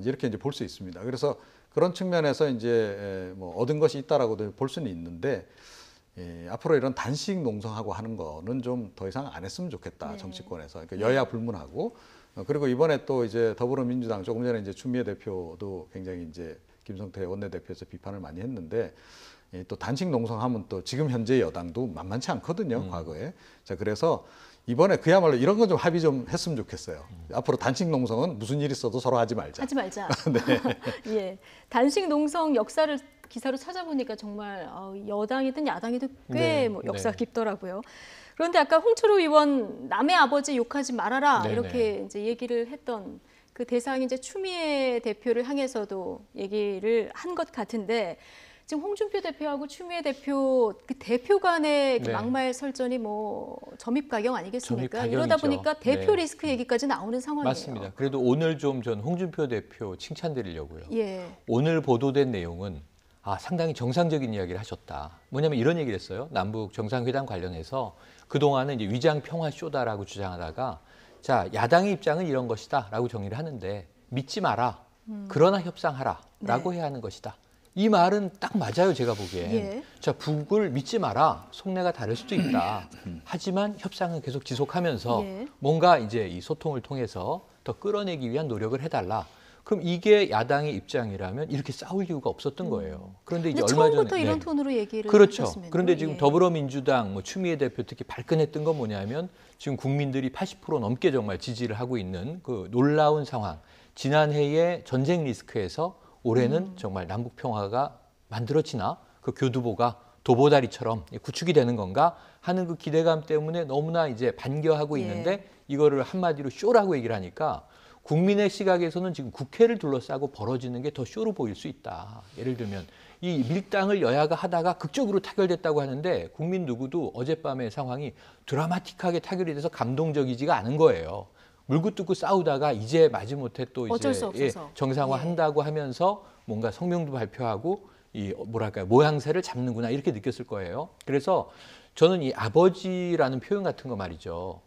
이렇게 이제 볼 수 있습니다. 그래서 그런 측면에서 이제 뭐 얻은 것이 있다라고도 볼 수는 있는데 앞으로 이런 단식 농성하고 하는 거는 좀 더 이상 안 했으면 좋겠다. 네. 정치권에서. 그러니까 여야 불문하고 그리고 이번에 또 이제 더불어민주당 조금 전에 이제 추미애 대표도 굉장히 이제 김성태 원내대표에서 비판을 많이 했는데 또 단식 농성하면 또 지금 현재 여당도 만만치 않거든요. 과거에. 자, 그래서 이번에 그야말로 이런 건 좀 합의 좀 했으면 좋겠어요. 앞으로 단식 농성은 무슨 일 있어도 서로 하지 말자. 하지 말자. 네. 예, 단식 농성 역사를 기사로 찾아보니까 정말 여당이든 야당이든 꽤 네, 뭐 역사가 네. 깊더라고요. 그런데 아까 홍철호 의원 남의 아버지 욕하지 말아라 네, 이렇게 이제 얘기를 했던 그 대상이 이제 추미애 대표를 향해서도 얘기를 한 것 같은데 지금 홍준표 대표하고 추미애 대표 그 대표 간의 그 네. 막말 설전이 뭐 점입가경 아니겠습니까? 점입가경이죠. 이러다 보니까 대표 네. 리스크 얘기까지 나오는 상황이에요. 맞습니다. 그래도 오늘 좀 전 홍준표 대표 칭찬드리려고요. 예. 오늘 보도된 내용은 상당히 정상적인 이야기를 하셨다. 뭐냐면 이런 얘기를 했어요. 남북 정상회담 관련해서 그동안은 이제 위장 평화 쇼다라고 주장하다가 자, 야당의 입장은 이런 것이다라고 정리를 하는데 믿지 마라. 그러나 협상하라라고 네. 해야 하는 것이다. 이 말은 딱 맞아요, 제가 보기엔. 예. 자, 북을 믿지 마라. 속내가 다를 수도 있다. 하지만 협상은 계속 지속하면서 예. 뭔가 이제 이 소통을 통해서 더 끌어내기 위한 노력을 해달라. 그럼 이게 야당의 입장이라면 이렇게 싸울 이유가 없었던 거예요. 그런데 이제 근데 얼마 전에 처음부터 이런 톤으로 얘기를 그렇죠. 하셨으면요. 그런데 지금 예. 더불어민주당 뭐 추미애 대표 특히 발끈했던 건 뭐냐면 지금 국민들이 80% 넘게 정말 지지를 하고 있는 그 놀라운 상황. 지난해의 전쟁 리스크에서 올해는 정말 남북 평화가 만들어지나 그 교두보가 도보다리처럼 구축이 되는 건가 하는 그 기대감 때문에 너무나 이제 반겨하고 예. 있는데 이거를 한마디로 쇼라고 얘기를 하니까 국민의 시각에서는 지금 국회를 둘러싸고 벌어지는 게 더 쇼로 보일 수 있다. 예를 들면 이 밀당을 여야가 하다가 극적으로 타결됐다고 하는데 국민 누구도 어젯밤의 상황이 드라마틱하게 타결이 돼서 감동적이지가 않은 거예요. 물고 뜯고 싸우다가 이제 마지못해 또 어쩔 이제 수 없어서. 정상화한다고 하면서 뭔가 성명도 발표하고 이 뭐랄까요 모양새를 잡는구나 이렇게 느꼈을 거예요. 그래서 저는 이 아버지라는 표현 같은 거 말이죠.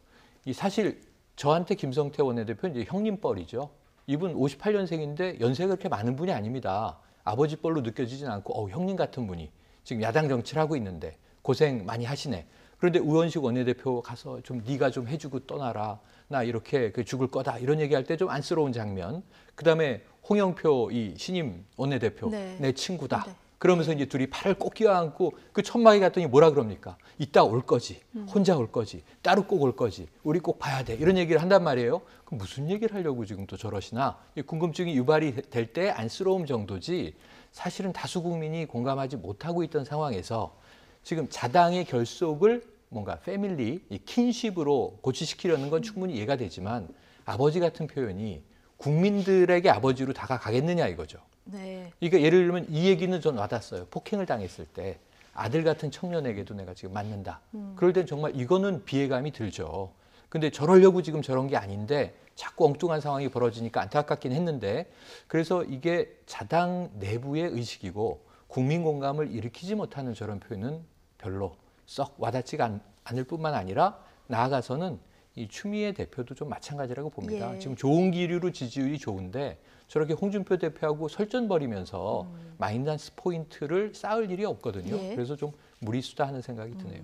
이 사실 저한테 김성태 원내대표는 이제 형님뻘이죠. 이분 58년생인데 연세가 그렇게 많은 분이 아닙니다. 아버지 뻘로 느껴지진 않고 형님 같은 분이 지금 야당 정치를 하고 있는데 고생 많이 하시네. 그런데 우원식 원내대표 가서 좀 네가 좀 해주고 떠나라. 나 이렇게 죽을 거다. 이런 얘기할 때 좀 안쓰러운 장면. 그다음에 홍영표 이 신임 원내대표 네. 내 친구다. 네. 그러면서 이제 둘이 팔을 꼭 껴안고 그 천막에 갔더니 뭐라 그럽니까? 이따 올 거지. 혼자 올 거지. 따로 꼭 올 거지. 우리 꼭 봐야 돼. 이런 얘기를 한단 말이에요. 그럼 무슨 얘기를 하려고 지금 또 저러시나? 이 궁금증이 유발이 될 때 안쓰러움 정도지 사실은 다수 국민이 공감하지 못하고 있던 상황에서 지금 자당의 결속을 뭔가 패밀리, 이 킨십으로 고취시키려는 건 충분히 이해가 되지만 아버지 같은 표현이 국민들에게 아버지로 다가가겠느냐 이거죠. 네. 그러니까 예를 들면 이 얘기는 전 와닿았어요. 폭행을 당했을 때 아들 같은 청년에게도 내가 지금 맞는다. 그럴 땐 정말 이거는 비애감이 들죠. 근데 저러려고 지금 저런 게 아닌데 자꾸 엉뚱한 상황이 벌어지니까 안타깝긴 했는데 그래서 이게 자당 내부의 의식이고 국민 공감을 일으키지 못하는 저런 표현은 별로 썩 와닿지가 않을 뿐만 아니라 나아가서는 이 추미애 대표도 좀 마찬가지라고 봅니다. 예. 지금 좋은 기류로 지지율이 좋은데 저렇게 홍준표 대표하고 설전 벌이면서 마이너스 포인트를 쌓을 일이 없거든요. 예. 그래서 좀 무리수다 하는 생각이 드네요.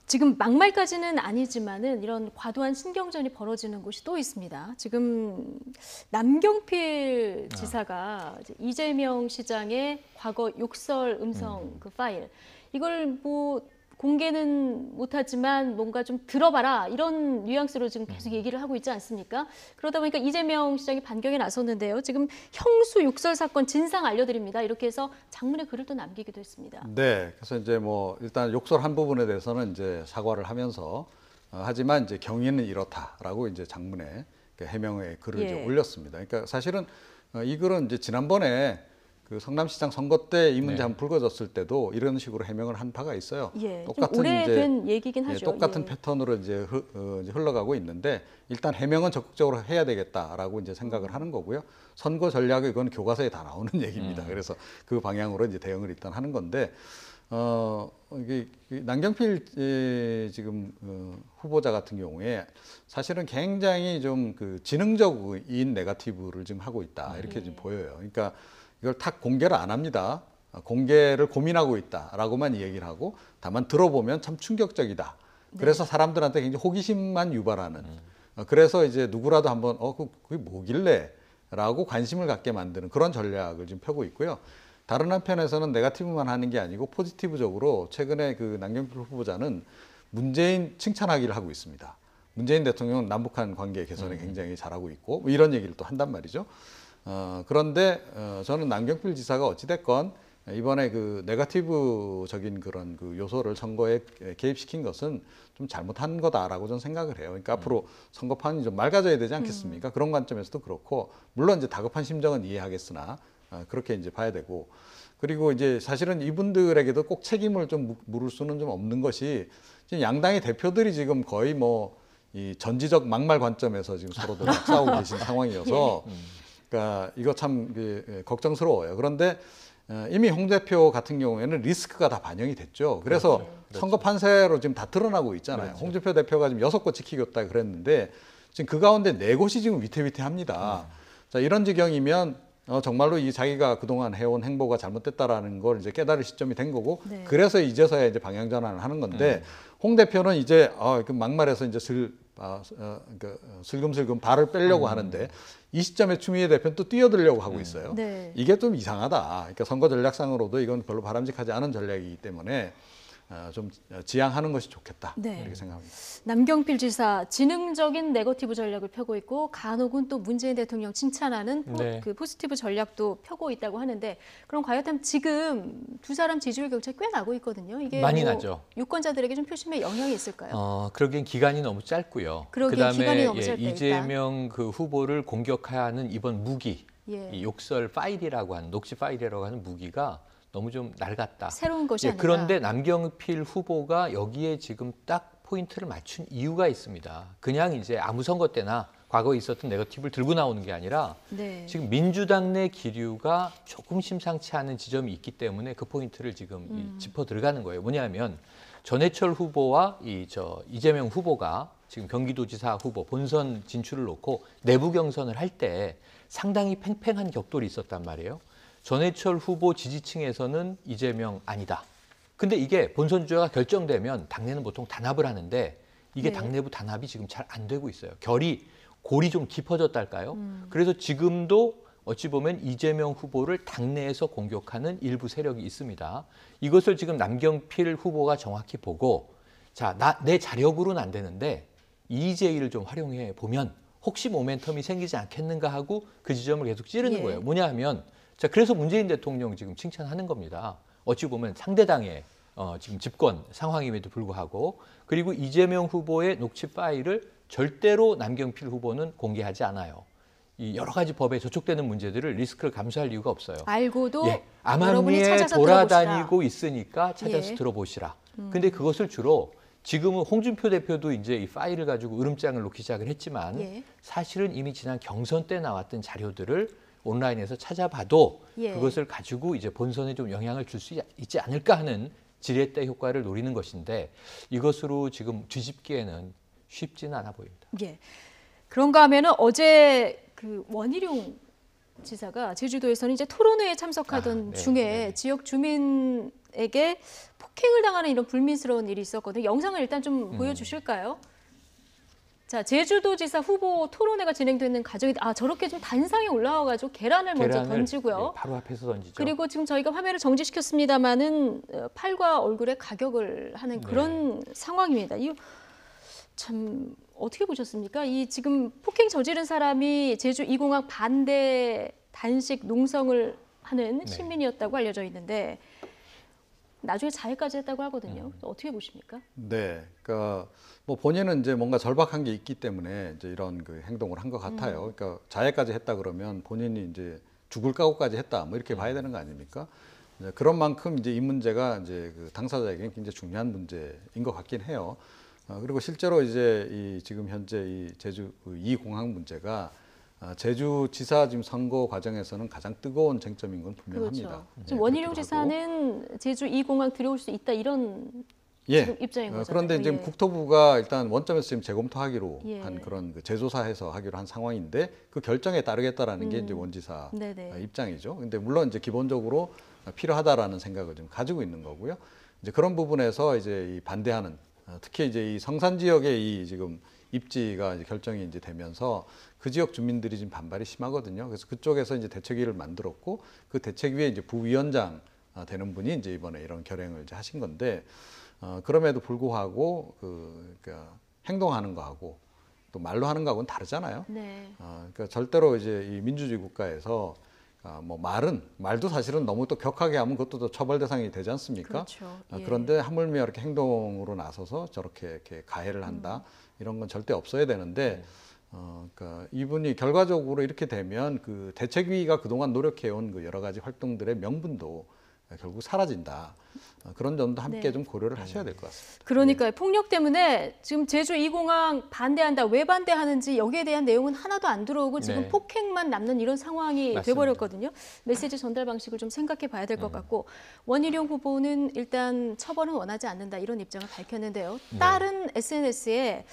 지금 막말까지는 아니지만은 이런 과도한 신경전이 벌어지는 곳이 또 있습니다. 지금 남경필 지사가 이제 이재명 시장의 과거 욕설 음성 그 파일 이걸 뭐 공개는 못하지만 뭔가 좀 들어봐라 이런 뉘앙스로 지금 계속 얘기를 하고 있지 않습니까? 그러다 보니까 이재명 시장이 반격에 나섰는데요. 지금 형수 욕설 사건 진상 알려드립니다. 이렇게 해서 장문의 글을 또 남기기도 했습니다. 네, 그래서 이제 뭐 일단 욕설 한 부분에 대해서는 이제 사과를 하면서 하지만 이제 경위는 이렇다라고 이제 장문에 해명의 글을 예. 이제 올렸습니다. 그러니까 사실은 이 글은 이제 지난번에 그 성남시장 선거 때 이 문제 네. 한번 불거졌을 때도 이런 식으로 해명을 한 바가 있어요. 예, 좀 똑같은 오래된 얘기긴 예, 하죠. 똑같은 예. 패턴으로 이제 흘러가고 있는데 일단 해명은 적극적으로 해야 되겠다라고 이제 생각을 하는 거고요. 선거 전략은 이건 교과서에 다 나오는 얘기입니다. 그래서 그 방향으로 이제 대응을 일단 하는 건데 이게 남경필 지금 후보자 같은 경우에 사실은 굉장히 좀 그 지능적인 네거티브를 지금 하고 있다 이렇게 좀 보여요. 그러니까 이걸 탁 공개를 안 합니다. 공개를 고민하고 있다라고만 얘기를 하고 다만 들어보면 참 충격적이다. 그래서 사람들한테 굉장히 호기심만 유발하는. 그래서 이제 누구라도 한번 그게 뭐길래라고 관심을 갖게 만드는 그런 전략을 지금 펴고 있고요. 다른 한편에서는 네거티브만 하는 게 아니고 포지티브적으로 최근에 그 남경필 후보자는 문재인 칭찬하기를 하고 있습니다. 문재인 대통령은 남북한 관계 개선에 굉장히 잘하고 있고 뭐 이런 얘기를 또 한단 말이죠. 그런데 저는 남경필 지사가 어찌됐건 이번에 그 네거티브적인 그런 그 요소를 선거에 개입시킨 것은 좀 잘못한 거다라고 저는 생각을 해요. 그러니까 앞으로 선거판이 좀 맑아져야 되지 않겠습니까? 그런 관점에서도 그렇고 물론 이제 다급한 심정은 이해하겠으나 그렇게 이제 봐야 되고 그리고 이제 사실은 이분들에게도 꼭 책임을 좀 물을 수는 좀 없는 것이 지금 양당의 대표들이 지금 거의 뭐 이 전지적 막말 관점에서 지금 서로들 싸우고 계신 상황이어서 그러니까 이거 참 걱정스러워요. 그런데 이미 홍 대표 같은 경우에는 리스크가 다 반영이 됐죠. 그래서 선거 판세로 지금 다 드러나고 있잖아요. 홍 대표가 지금 6곳 지키겠다 그랬는데 지금 그 가운데 4곳이 지금 위태위태합니다. 자, 이런 지경이면 정말로 이 자기가 그동안 해온 행보가 잘못됐다라는 걸 이제 깨달을 시점이 된 거고 그래서 이제서야 이제 방향 전환을 하는 건데 홍 대표는 이제 그 막말에서 이제 슬금슬금 발을 빼려고 하는데 이 시점에 추미애 대표는 또 뛰어들려고 하고 있어요. 네. 이게 좀 이상하다. 그러니까 선거 전략상으로도 이건 별로 바람직하지 않은 전략이기 때문에 좀 지양하는 것이 좋겠다. 네. 이렇게 생각합니다. 남경필 지사 지능적인 네거티브 전략을 펴고 있고 간혹은 또 문재인 대통령 칭찬하는 그 포지티브 전략도 펴고 있다고 하는데 그럼 과연 지금 두 사람 지지율 격차 꽤 나고 있거든요. 이게 많이 나죠. 유권자들에게 좀 표심에 영향이 있을까요? 그러기엔 기간이 너무 짧고요. 그러기엔 기간이 너무 짧다, 이재명 그 후보를 공격하는 이번 무기, 예. 이 욕설 파일이라고 하는 녹취 파일이라고 하는 무기가 너무 좀 낡았다. 새로운 것이 아니라. 그런데 남경필 후보가 여기에 지금 딱 포인트를 맞춘 이유가 있습니다. 그냥 이제 아무 선거 때나 과거에 있었던 네거티브를 들고 나오는 게 아니라 지금 민주당 내 기류가 조금 심상치 않은 지점이 있기 때문에 그 포인트를 지금 짚어 들어가는 거예요. 뭐냐면 전해철 후보와 이재명 후보가 지금 경기도지사 후보 본선 진출을 놓고 내부 경선을 할 때 상당히 팽팽한 격돌이 있었단 말이에요. 전해철 후보 지지층에서는 이재명 아니다. 근데 이게 본선 주자가 결정되면 당내는 보통 단합을 하는데 이게 당내부 단합이 지금 잘 안 되고 있어요. 골이 좀 깊어졌달까요? 그래서 지금도 어찌 보면 이재명 후보를 당내에서 공격하는 일부 세력이 있습니다. 이것을 지금 남경필 후보가 정확히 보고 내 자력으로는 안 되는데 이재일을 좀 활용해 보면 혹시 모멘텀이 생기지 않겠는가 하고 그 지점을 계속 찌르는 거예요. 뭐냐 하면 그래서 문재인 대통령 지금 칭찬하는 겁니다. 어찌 보면 상대당의 지금 집권 상황임에도 불구하고 그리고 이재명 후보의 녹취 파일을 절대로 남경필 후보는 공개하지 않아요. 이 여러 가지 법에 저촉되는 문제들을 리스크를 감수할 이유가 없어요. 알고도 암암리에 돌아다니고 있으니까 찾아서 들어보시라. 근데 그것을 주로 지금은 홍준표 대표도 이제 이 파일을 가지고 으름장을 놓기 시작을 했지만 사실은 이미 지난 경선 때 나왔던 자료들을 온라인에서 찾아봐도 그것을 가지고 이제 본선에 좀 영향을 줄 수 있지 않을까 하는 지렛대 효과를 노리는 것인데 이것으로 지금 뒤집기에는 쉽지는 않아 보입니다. 그런가 하면은 어제 그 원희룡 지사가 제주도에서는 이제 토론회에 참석하던 중에 지역 주민에게 폭행을 당하는 이런 불미스러운 일이 있었거든요. 영상을 일단 좀 보여주실까요? 자, 제주도지사 후보 토론회가 진행되는 과정이 저렇게 좀 단상에 올라와가지고 계란을 먼저 던지고요. 바로 앞에서 던지죠. 그리고 지금 저희가 화면을 정지시켰습니다만은 팔과 얼굴에 가격을 하는 그런 상황입니다. 이거 참 어떻게 보셨습니까? 이 지금 폭행 저지른 사람이 제주 2공항 반대 단식 농성을 하는 시민이었다고 알려져 있는데 나중에 자해까지 했다고 하거든요. 어떻게 보십니까? 네, 그러니까 뭐 본인은 이제 뭔가 절박한 게 있기 때문에 이제 이런 그 행동을 한 것 같아요. 그러니까 자해까지 했다 그러면 본인이 이제 죽을 각오까지 했다. 뭐 이렇게 봐야 되는 거 아닙니까? 그런 만큼 이제 이 문제가 이제 그 당사자에게 굉장히 중요한 문제인 것 같긴 해요. 그리고 실제로 이제 이 지금 현재 이 제주 2공항 문제가 제주지사 지금 선거 과정에서는 가장 뜨거운 쟁점인 건 분명합니다. 그렇죠. 지금 원희룡 지사는 제주 2공항 들여올 수 있다 이런 지금 입장인 거잖아요. 그런데 지금 국토부가 일단 원점에서 지금 재검토하기로 예. 한 그런 그 재조사해서 하기로 한 상황인데 그 결정에 따르겠다라는 게 이제 원지사 네네. 입장이죠. 근데 물론 이제 기본적으로 필요하다라는 생각을 좀 가지고 있는 거고요. 이제 그런 부분에서 이제 이 반대하는 특히 이제 이 성산 지역의 이 지금 입지가 이제 결정이 이제 되면서 그 지역 주민들이 지금 반발이 심하거든요. 그래서 그쪽에서 이제 대책위를 만들었고 그 대책위에 이제 부위원장 되는 분이 이제 이번에 이런 결행을 이제 하신 건데 그럼에도 불구하고 그러니까 행동하는 거하고 또 말로 하는 거하고는 다르잖아요. 네. 그러니까 절대로 이제 이 민주주의 국가에서 뭐 말도 사실은 너무 또 격하게 하면 그것도 또 처벌 대상이 되지 않습니까? 그렇죠. 예. 그런데 하물며 이렇게 행동으로 나서서 저렇게 이렇게 가해를 한다 이런 건 절대 없어야 되는데 그러니까 이분이 결과적으로 이렇게 되면 그 대책위가 그동안 노력해온 그 여러 가지 활동들의 명분도 결국 사라진다. 그런 점도 함께 네. 좀 고려를 하셔야 될 것 같습니다. 그러니까요. 폭력 때문에 지금 제주 2공항 반대한다. 왜 반대하는지 여기에 대한 내용은 하나도 안 들어오고 지금 네. 폭행만 남는 이런 상황이 맞습니다. 돼버렸거든요. 메시지 전달 방식을 좀 생각해 봐야 될 것 같고 원희룡 후보는 일단 처벌은 원하지 않는다 이런 입장을 밝혔는데요. 네. 다른 SNS에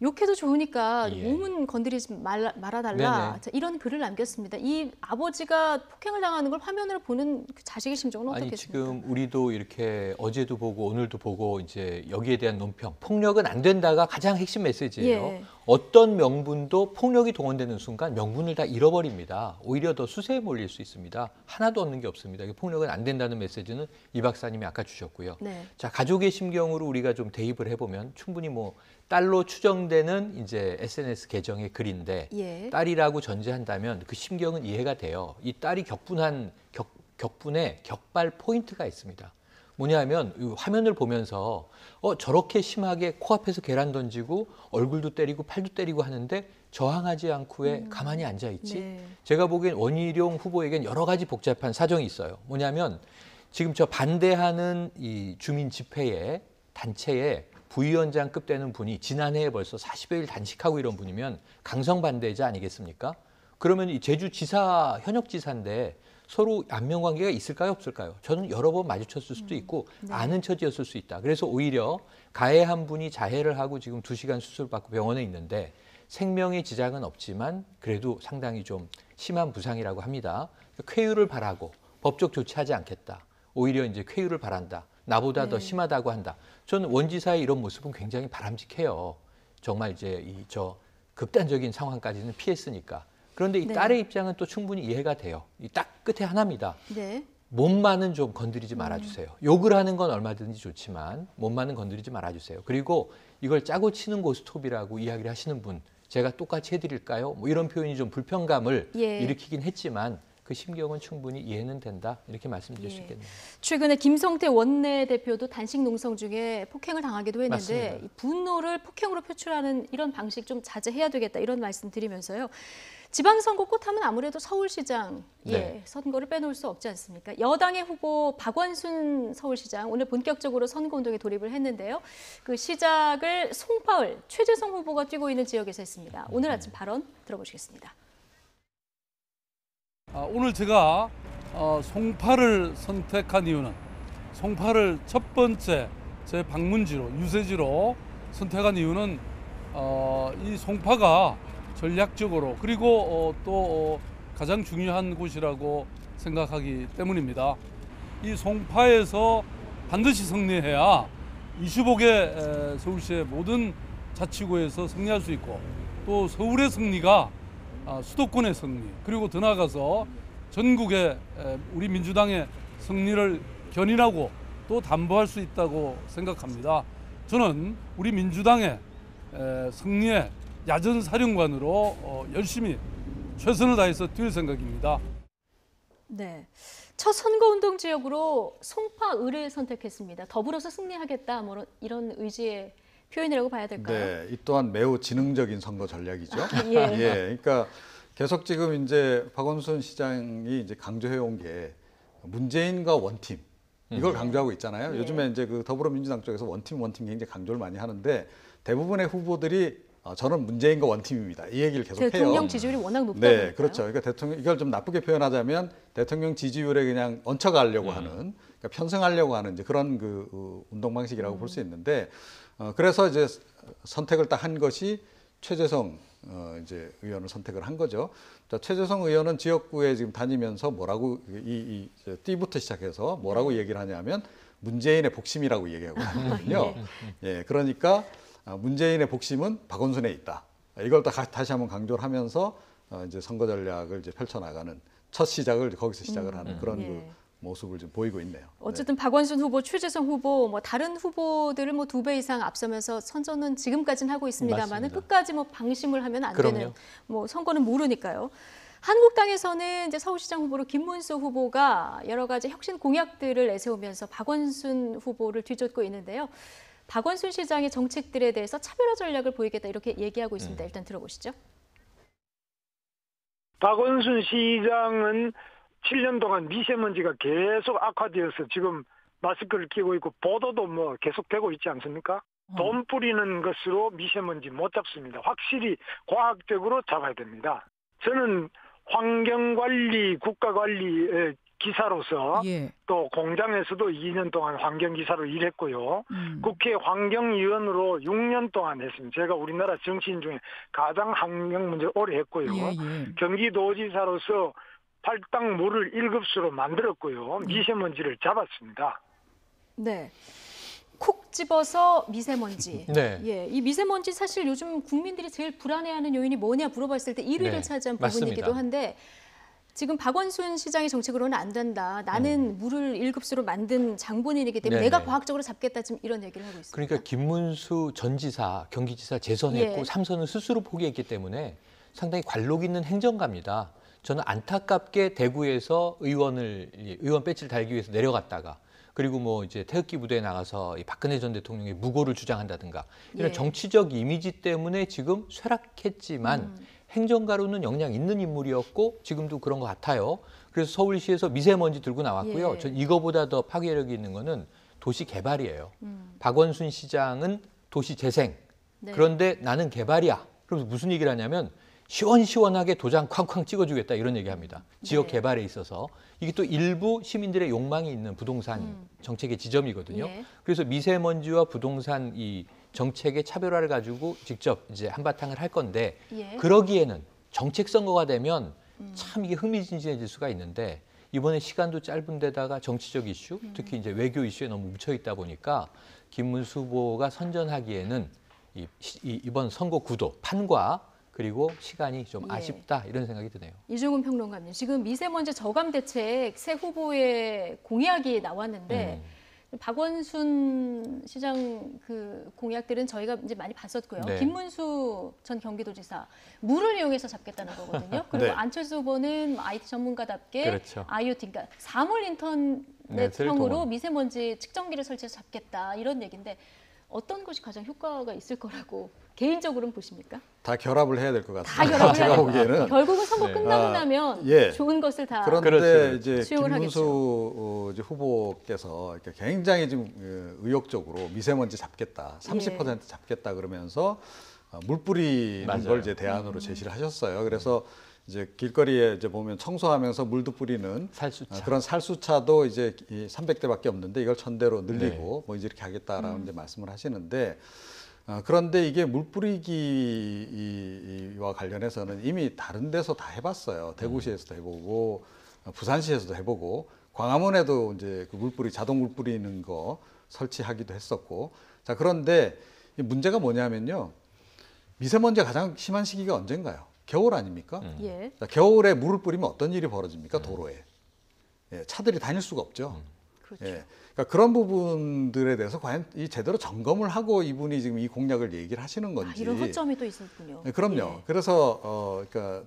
욕해도 좋으니까 예. 몸은 건드리지 말아달라. 네네. 자, 이런 글을 남겼습니다. 이 아버지가 폭행을 당하는 걸 화면으로 보는 그 자식의 심정은 아니 어떻겠습니까? 지금 우리도 이렇게 어제도 보고 오늘도 보고 이제 여기에 대한 논평, 폭력은 안 된다가 가장 핵심 메시지예요. 예. 어떤 명분도 폭력이 동원되는 순간 명분을 다 잃어버립니다. 오히려 더 수세에 몰릴 수 있습니다. 하나도 얻는 게 없습니다. 폭력은 안 된다는 메시지는 이 박사님이 아까 주셨고요. 네. 자, 가족의 심경으로 우리가 좀 대입을 해보면 충분히 뭐 딸로 추정되는 이제 SNS 계정의 글인데 예. 딸이라고 전제한다면 그 심경은 이해가 돼요. 이 딸이 격분에 격발 포인트가 있습니다. 뭐냐면 이 화면을 보면서 저렇게 심하게 코앞에서 계란 던지고 얼굴도 때리고 팔도 때리고 하는데 저항하지 않고 왜 가만히 앉아 있지? 네. 제가 보기엔 원희룡 후보에겐 여러 가지 복잡한 사정이 있어요. 뭐냐면 지금 저 반대하는 이 주민 집회에 단체에 부위원장급 되는 분이 지난해에 벌써 40여일 단식하고 이런 분이면 강성 반대자 아니겠습니까? 그러면 이 제주지사 현역 지사인데 서로 안면 관계가 있을까요, 없을까요? 저는 여러 번 마주쳤을 수도 있고 네. 아는 처지였을 수 있다. 그래서 오히려 가해한 분이 자해를 하고 지금 2시간 수술 받고 병원에 있는데 생명의 지장은 없지만 그래도 상당히 좀 심한 부상이라고 합니다. 쾌유를 바라고 법적 조치하지 않겠다. 오히려 이제 쾌유를 바란다. 나보다 더 심하다고 한다. 저는 원지사의 이런 모습은 굉장히 바람직해요. 정말 이제 저 극단적인 상황까지는 피했으니까. 그런데 이 네. 딸의 입장은 또 충분히 이해가 돼요. 이 딱 끝에 하나입니다. 네. 몸만은 좀 건드리지 말아주세요. 욕을 하는 건 얼마든지 좋지만 몸만은 건드리지 말아주세요. 그리고 이걸 짜고 치는 고스톱이라고 이야기를 하시는 분 제가 똑같이 해드릴까요? 뭐 이런 표현이 좀 불편감을 예. 일으키긴 했지만 그 심경은 충분히 이해는 된다. 이렇게 말씀드릴 수 예. 있겠네요. 최근에 김성태 원내대표도 단식 농성 중에 폭행을 당하기도 했는데 맞습니다. 이 분노를 폭행으로 표출하는 이런 방식 좀 자제해야 되겠다 이런 말씀 드리면서요. 지방선거 꽃하면 아무래도 서울시장 네. 선거를 빼놓을 수 없지 않습니까? 여당의 후보 박원순 서울시장 오늘 본격적으로 선거운동에 돌입을 했는데요. 그 시작을 송파을 최재성 후보가 뛰고 있는 지역에서 했습니다. 오늘 아침 발언 들어보시겠습니다. 오늘 제가 송파를 선택한 이유는 송파를 첫 번째 제 방문지로 유세지로 선택한 이유는 이 송파가 전략적으로 그리고 또 가장 중요한 곳이라고 생각하기 때문입니다. 이 송파에서 반드시 승리해야 25개 서울시의 모든 자치구에서 승리할 수 있고 또 서울의 승리가 수도권의 승리 그리고 더 나아가서 전국의 우리 민주당의 승리를 견인하고 또 담보할 수 있다고 생각합니다. 저는 우리 민주당의 승리에 야전사령관으로 열심히 최선을 다해서 뛸 생각입니다. 네, 첫 선거운동 지역으로 송파을을 선택했습니다. 더불어서 승리하겠다 뭐 이런 의지의 표현이라고 봐야 될까요? 네, 이 또한 매우 지능적인 선거 전략이죠. 예. 그러니까 계속 지금 이제 박원순 시장이 이제 강조해 온 게 문재인과 원팀 이걸 강조하고 있잖아요. 요즘에 이제 그 더불어민주당 쪽에서 원팀 굉장히 강조를 많이 하는데 대부분의 후보들이 저는 문재인과 원팀입니다. 이 얘기를 계속 해요. 대통령 지지율이 워낙 높다 네, 보니까요. 그렇죠. 그러니까 대통령 이걸 좀 나쁘게 표현하자면 대통령 지지율에 그냥 얹혀가려고 하는, 그러니까 편승하려고 하는 이제 그런 그 운동 방식이라고 볼 수 있는데, 그래서 이제 선택을 딱 한 것이 최재성 이제 의원을 선택을 한 거죠. 자, 최재성 의원은 지역구에 지금 다니면서 뭐라고 띠부터 시작해서 뭐라고 얘기를 하냐면 문재인의 복심이라고 얘기하고 있거든요. 예, 그러니까 문재인의 복심은 박원순에 있다. 이걸 다시 한번 강조를 하면서 이제 선거 전략을 이제 펼쳐나가는 첫 시작을 거기서 시작을 하는 그런 그 모습을 좀 보이고 있네요. 어쨌든 박원순 후보, 최재성 후보, 뭐 다른 후보들을 뭐 2배 이상 앞서면서 선전은 지금까지는 하고 있습니다만은 끝까지 뭐 방심을 하면 안 되는 뭐 선거는 모르니까요. 한국당에서는 이제 서울시장 후보로 김문수 후보가 여러 가지 혁신 공약들을 내세우면서 박원순 후보를 뒤쫓고 있는데요. 박원순 시장의 정책들에 대해서 차별화 전략을 보이겠다 이렇게 얘기하고 있습니다. 일단 들어보시죠. 박원순 시장은 7년 동안 미세먼지가 계속 악화되어서 지금 마스크를 끼고 있고 보도도 뭐 계속되고 있지 않습니까? 돈 뿌리는 것으로 미세먼지 못 잡습니다. 확실히 과학적으로 잡아야 됩니다. 저는 환경관리, 국가관리 기사로서 또 공장에서도 2년 동안 환경기사로 일했고요. 국회 환경위원으로 6년 동안 했습니다. 제가 우리나라 정치인 중에 가장 환경 문제를 오래 했고요. 경기도지사로서 팔당 물을 1급수로 만들었고요. 미세먼지를 잡았습니다. 네. 콕 집어서 미세먼지. 네. 예, 이 미세먼지 사실 요즘 국민들이 제일 불안해하는 요인이 뭐냐 물어봤을 때 1위를 차지한 부분이기도 한데 지금 박원순 시장의 정책으로는 안 된다. 나는 물을 1급수로 만든 장본인이기 때문에 내가 과학적으로 잡겠다. 지금 이런 얘기를 하고 있습니다. 그러니까 김문수 전 지사, 경기지사 재선했고 3선은 스스로 포기했기 때문에 상당히 관록 있는 행정가입니다. 저는 안타깝게 대구에서 의원 배지를 달기 위해서 내려갔다가 그리고 뭐 이제 태극기 부대에 나가서 이 박근혜 전 대통령의 무고를 주장한다든가 이런 정치적 이미지 때문에 지금 쇠락했지만 행정가로는 역량 있는 인물이었고 지금도 그런 것 같아요. 그래서 서울시에서 미세먼지 들고 나왔고요. 전 이거보다 더 파괴력이 있는 거는 도시 개발이에요. 박원순 시장은 도시 재생. 그런데 나는 개발이야. 그러면서 무슨 얘기를 하냐면 시원시원하게 도장 쾅쾅 찍어주겠다 이런 얘기합니다. 지역 개발에 있어서. 이게 또 일부 시민들의 욕망이 있는 부동산 정책의 지점이거든요. 그래서 미세먼지와 부동산 이 정책의 차별화를 가지고 직접 이제 한바탕을 할 건데 그러기에는 정책 선거가 되면 참 이게 흥미진진해질 수가 있는데 이번에 시간도 짧은 데다가 정치적 이슈, 특히 이제 외교 이슈에 너무 묻혀 있다 보니까 김문수 후보가 선전하기에는 이번 선거 구도, 판과 그리고 시간이 좀 아쉽다 이런 생각이 드네요. 이종훈 평론가님, 지금 미세먼지 저감 대책 새 후보의 공약이 나왔는데 박원순 시장 그 공약들은 저희가 이제 많이 봤었고요. 김문수 전 경기도지사 물을 이용해서 잡겠다는 거거든요. 그리고 안철수 후보는 IT 전문가답게 IoT, 그러니까 사물 인터넷형으로 미세먼지 측정기를 설치해서 잡겠다 이런 얘기인데 어떤 것이 가장 효과가 있을 거라고 개인적으로는 보십니까? 다 결합을 해야 될 것 같아요. 다 결합을 제가 보기에는 결국은 선거 끝나고 나면 좋은 것을 다 그런데 이제 수용을 김문수 후보께서 굉장히 좀 의욕적으로 미세먼지 잡겠다, 30% 잡겠다 그러면서 물 뿌리는 걸 이제 대안으로 제시를 하셨어요. 그래서 이제 길거리에 이제 보면 청소하면서 물도 뿌리는 살수차. 그런 살수차도 이제 300대밖에 없는데 이걸 1000대로 늘리고 뭐 이제 이렇게 하겠다라는 이제 말씀을 하시는데 그런데 이게 물 뿌리기와 관련해서는 이미 다른 데서 다 해봤어요. 대구시에서도 해보고 부산시에서도 해보고 광화문에도 이제 그 물뿌리 자동 물 뿌리는 거 설치하기도 했었고 자 그런데 문제가 뭐냐면요 미세먼지가 가장 심한 시기가 언젠가요? 겨울 아닙니까? 자, 겨울에 물을 뿌리면 어떤 일이 벌어집니까? 도로에. 차들이 다닐 수가 없죠. 그러니까 그런 부분들에 대해서 과연 이 제대로 점검을 하고 이분이 지금 이 공약을 얘기를 하시는 건지. 이런 허점이 또 있었군요. 그럼요. 그래서 그러니까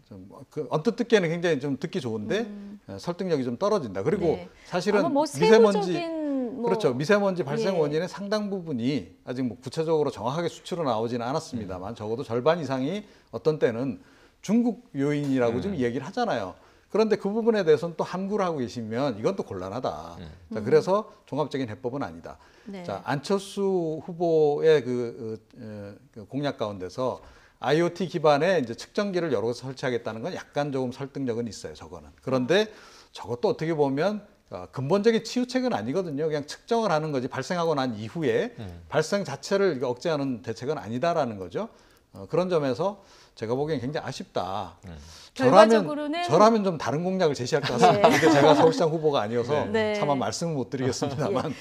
좀 언뜻 듣기에는 굉장히 좀 듣기 좋은데 설득력이 좀 떨어진다. 그리고 사실은 뭐 미세먼지 그렇죠. 미세먼지 발생 원인의 상당 부분이 아직 뭐 구체적으로 정확하게 수치로 나오지는 않았습니다만 적어도 절반 이상이 어떤 때는 중국 요인이라고 지금 얘기를 하잖아요. 그런데 그 부분에 대해서는 또 함구를 하고 계시면 이건 또 곤란하다. 자, 그래서 종합적인 해법은 아니다. 네. 자, 안철수 후보의 그 공약 가운데서 IoT 기반의 이제 측정기를 여러 곳에 설치하겠다는 건 약간 조금 설득력은 있어요. 저거는. 그런데 저것도 어떻게 보면 근본적인 치유책은 아니거든요. 그냥 측정을 하는 거지 발생하고 난 이후에 발생 자체를 억제하는 대책은 아니다라는 거죠. 그런 점에서 제가 보기엔 굉장히 아쉽다. 저라면 좀 다른 공약을 제시할 것 같습니다. 근데 제가 서울시장 후보가 아니어서 차마 말씀을 못 드리겠습니다만.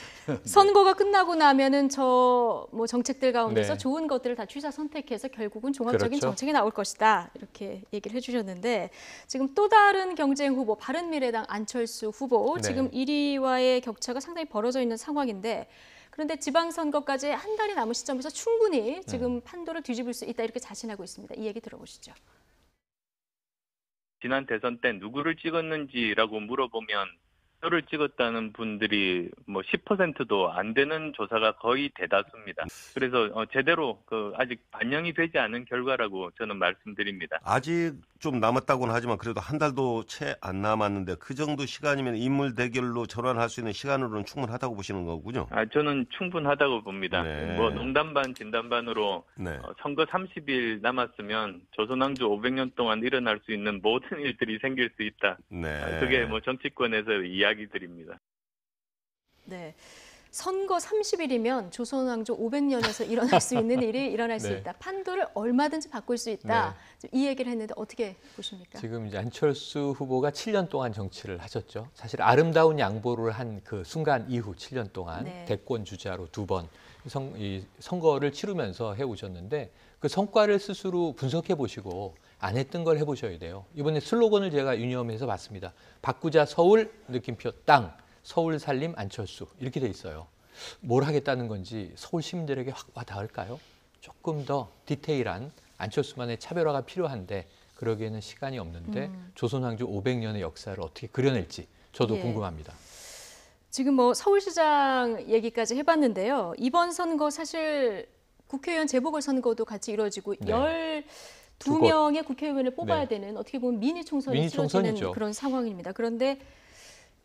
선거가 끝나고 나면은 저 뭐 정책들 가운데서 좋은 것들을 다 취사 선택해서 결국은 종합적인 정책이 나올 것이다. 이렇게 얘기를 해주셨는데 지금 또 다른 경쟁 후보 바른미래당 안철수 후보 지금 1위와의 격차가 상당히 벌어져 있는 상황인데 그런데 지방선거까지 한 달이 남은 시점에서 충분히 지금 판도를 뒤집을 수 있다 이렇게 자신하고 있습니다. 이 얘기 들어보시죠. 지난 대선 때 누구를 찍었는지라고 물어보면 저를 찍었다는 분들이 뭐 10%도 안 되는 조사가 거의 대다수입니다. 그래서 제대로 아직 반영이 되지 않은 결과라고 저는 말씀드립니다. 아직 좀 남았다고는 하지만 그래도 한 달도 채 안 남았는데 그 정도 시간이면 인물 대결로 전환할 수 있는 시간으로는 충분하다고 보시는 거군요. 저는 충분하다고 봅니다. 뭐 농담 반 진담 반으로 선거 30일 남았으면 조선왕조 500년 동안 일어날 수 있는 모든 일들이 생길 수 있다. 그게 뭐 정치권에서 이야기들입니다. 네. 선거 30일이면 조선왕조 500년에서 일어날 수 있는 일이 일어날 수 있다. 판도를 얼마든지 바꿀 수 있다. 이 얘기를 했는데 어떻게 보십니까? 지금 이제 안철수 후보가 7년 동안 정치를 하셨죠. 사실 아름다운 양보를 한 그 순간 이후 7년 동안 대권 주자로 2번 선거를 치르면서 해오셨는데 그 성과를 스스로 분석해 보시고 안 했던 걸 해보셔야 돼요. 이번에 슬로건을 제가 유념해서 봤습니다. 바꾸자 서울, 느낌표 땅. 서울 살림 안철수 이렇게 돼 있어요. 뭘 하겠다는 건지 서울 시민들에게 확 와닿을까요? 조금 더 디테일한 안철수만의 차별화가 필요한데 그러기에는 시간이 없는데 조선왕조 500년의 역사를 어떻게 그려낼지 저도 궁금합니다. 지금 뭐 서울시장 얘기까지 해봤는데요. 이번 선거 사실 국회의원 재보궐선거도 같이 이루어지고 12명의 국회의원을 뽑아야 되는 어떻게 보면 미니 총선이 치러지는 그런 상황입니다. 그런데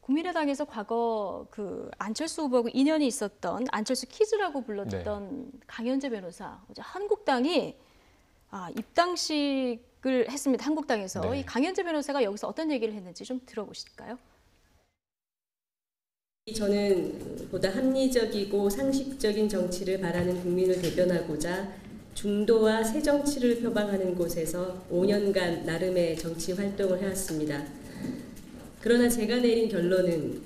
국민의당에서 과거 그 안철수 후보하고 인연이 있었던 안철수 키즈라고 불렀던 강현재 변호사, 한국당이 입당식을 했습니다. 한국당에서 이 강현재 변호사가 여기서 어떤 얘기를 했는지 좀 들어보실까요? 저는 보다 합리적이고 상식적인 정치를 바라는 국민을 대변하고자 중도와 새 정치를 표방하는 곳에서 5년간 나름의 정치 활동을 해왔습니다. 그러나 제가 내린 결론은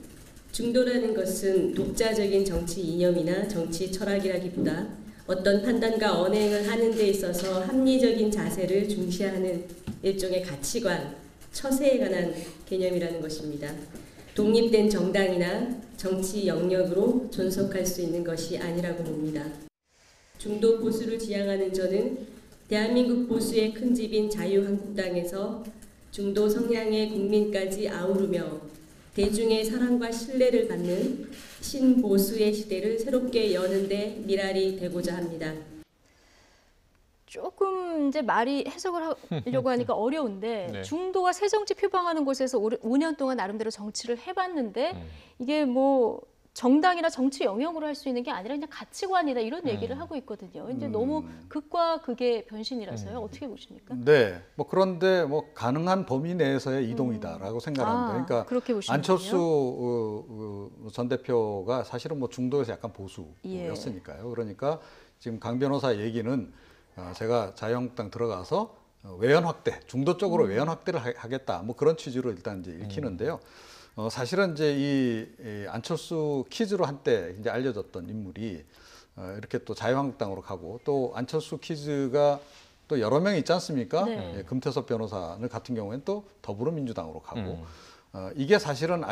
중도라는 것은 독자적인 정치 이념이나 정치 철학이라기보다 어떤 판단과 언행을 하는 데 있어서 합리적인 자세를 중시하는 일종의 가치관, 처세에 관한 개념이라는 것입니다. 독립된 정당이나 정치 영역으로 존속할 수 있는 것이 아니라고 봅니다. 중도 보수를 지향하는 저는 대한민국 보수의 큰 집인 자유한국당에서 중도 성향의 국민까지 아우르며 대중의 사랑과 신뢰를 받는 신보수의 시대를 새롭게 여는 데 미랄이 되고자 합니다. 조금 이제 말이 해석을 하려고 하니까 어려운데 중도와 새 정치 표방하는 곳에서 5년 동안 나름대로 정치를 해봤는데 이게 뭐 정당이나 정치 영역으로 할 수 있는 게 아니라 그냥 가치관이다 이런 얘기를 하고 있거든요. 이제 너무 극과 극의 변신이라서요. 어떻게 보십니까? 네, 뭐 그런데 뭐 가능한 범위 내에서의 이동이다라고 생각합니다. 그러니까 그렇게 안철수 전 대표가 사실은 뭐 중도에서 약간 보수였으니까요. 그러니까 지금 강 변호사 얘기는 제가 자유한국당 들어가서 외연 확대, 중도 쪽으로 외연 확대를 하겠다. 뭐 그런 취지로 일단 이제 읽히는데요. 사실은 이제 이 안철수 키즈로 한때 이제 알려졌던 인물이 이렇게 또 자유한국당으로 가고 또 안철수 키즈가 또 여러 명이 있지 않습니까? 예, 금태섭 변호사 같은 경우에는 또 더불어민주당으로 가고 이게 사실은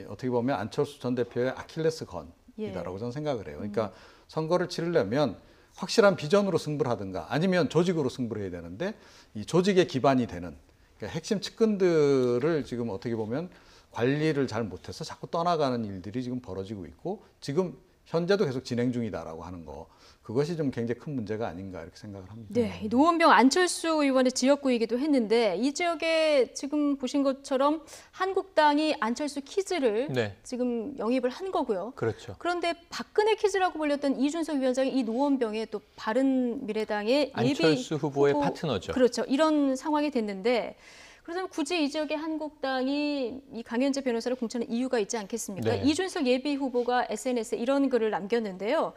어떻게 보면 안철수 전 대표의 아킬레스건이다라고 저는 생각을 해요. 그러니까 선거를 치르려면 확실한 비전으로 승부를 하든가 아니면 조직으로 승부를 해야 되는데 이 조직의 기반이 되는 그러니까 핵심 측근들을 지금 어떻게 보면 관리를 잘 못해서 자꾸 떠나가는 일들이 지금 벌어지고 있고 지금 현재도 계속 진행 중이다라고 하는 거. 그것이 좀 굉장히 큰 문제가 아닌가 이렇게 생각을 합니다. 네, 노원병 안철수 의원의 지역구이기도 했는데 이 지역에 지금 보신 것처럼 한국당이 안철수 키즈를 네. 지금 영입을 한 거고요. 그렇죠. 그런데 박근혜 키즈라고 불렸던 이준석 위원장이 이 노원병에 또 바른미래당의 안철수 후보의 파트너죠. 그렇죠. 이런 상황이 됐는데 그렇다면 굳이 이 지역의 한국당이 이 강현재 변호사를 공천한 이유가 있지 않겠습니까? 네. 이준석 예비 후보가 SNS에 이런 글을 남겼는데요.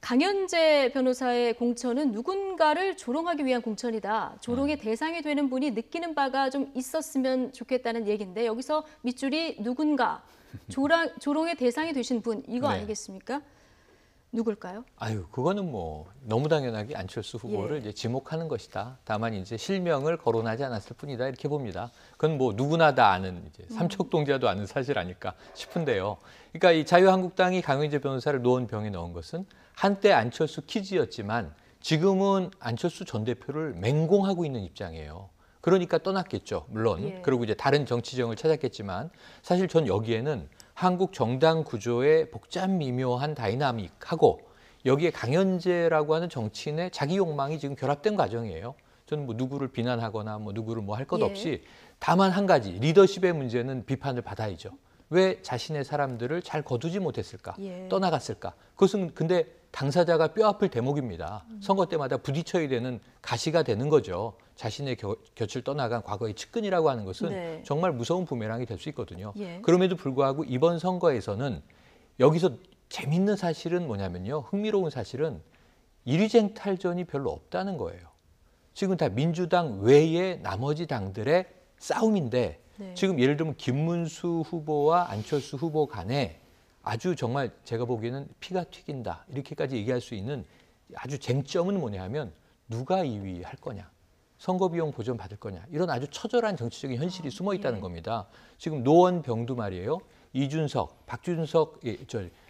강현재 변호사의 공천은 누군가를 조롱하기 위한 공천이다. 조롱의 대상이 되는 분이 느끼는 바가 좀 있었으면 좋겠다는 얘기인데 여기서 밑줄이 누군가, 조롱의 대상이 되신 분 이거 네. 아니겠습니까? 누굴까요? 아유, 그거는 뭐 너무 당연하게 안철수 후보를 이제 지목하는 것이다. 다만 이제 실명을 거론하지 않았을 뿐이다 이렇게 봅니다. 그건 뭐 누구나 다 아는 이제 삼척동자도 아는 사실 아닐까 싶은데요. 그러니까 이 자유한국당이 강현재 변호사를 노원병에 넣은 것은 한때 안철수 키즈였지만 지금은 안철수 전 대표를 맹공하고 있는 입장이에요. 그러니까 떠났겠죠, 물론. 예. 그리고 이제 다른 정치정을 찾았겠지만 사실 전 여기에는 한국 정당 구조의 복잡 미묘한 다이나믹하고 여기에 강현재라고 하는 정치인의 자기 욕망이 지금 결합된 과정이에요. 저는 뭐 누구를 비난하거나 뭐 누구를 뭐 할 것 예. 없이 다만 한 가지 리더십의 문제는 비판을 받아야죠. 왜 자신의 사람들을 잘 거두지 못했을까? 예. 떠나갔을까? 그것은 근데 당사자가 뼈아플 대목입니다. 선거 때마다 부딪혀야 되는 가시가 되는 거죠. 자신의 곁을 떠나간 과거의 측근이라고 하는 것은 네. 정말 무서운 부메랑이 될 수 있거든요. 예. 그럼에도 불구하고 이번 선거에서는 여기서 재밌는 사실은 뭐냐면요. 흥미로운 사실은 이리쟁탈전이 별로 없다는 거예요. 지금 다 민주당 외의 나머지 당들의 싸움인데 네. 지금 예를 들면 김문수 후보와 안철수 후보 간에 아주 정말 제가 보기에는 피가 튀긴다 이렇게까지 얘기할 수 있는 아주 쟁점은 뭐냐 하면 누가 2위 할 거냐, 선거 비용 보전 받을 거냐 이런 아주 처절한 정치적인 현실이 숨어 있다는 겁니다. 지금 노원병도 말이에요. 이준석,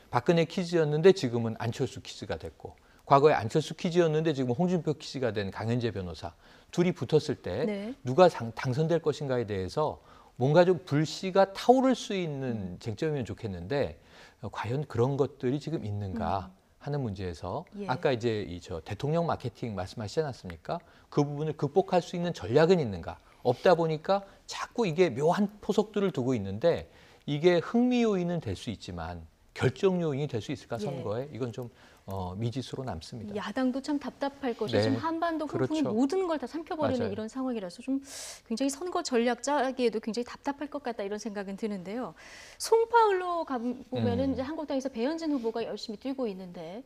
박근혜 키즈였는데 지금은 안철수 키즈가 됐고 과거에 안철수 키즈였는데 지금 홍준표 키즈가 된 강현재 변호사 둘이 붙었을 때 네. 누가 당선될 것인가에 대해서 뭔가 좀 불씨가 타오를 수 있는 쟁점이면 좋겠는데 과연 그런 것들이 지금 있는가 하는 문제에서 예. 아까 이제 대통령 마케팅 말씀하시지 않았습니까? 그 부분을 극복할 수 있는 전략은 있는가? 없다 보니까 자꾸 이게 묘한 포석들을 두고 있는데 이게 흥미 요인은 될 수 있지만 결정 요인이 될 수 있을까 선거에 이건 좀 미지수로 남습니다. 야당도 참 답답할 것이 네. 지금 한반도 훈풍이 그렇죠. 모든 걸 다 삼켜버리는 맞아요. 이런 상황이라서 좀 굉장히 선거 전략 짜기에도 굉장히 답답할 것 같다 이런 생각은 드는데요. 송파을로 가보면은 이제 한국당에서 배현진 후보가 열심히 뛰고 있는데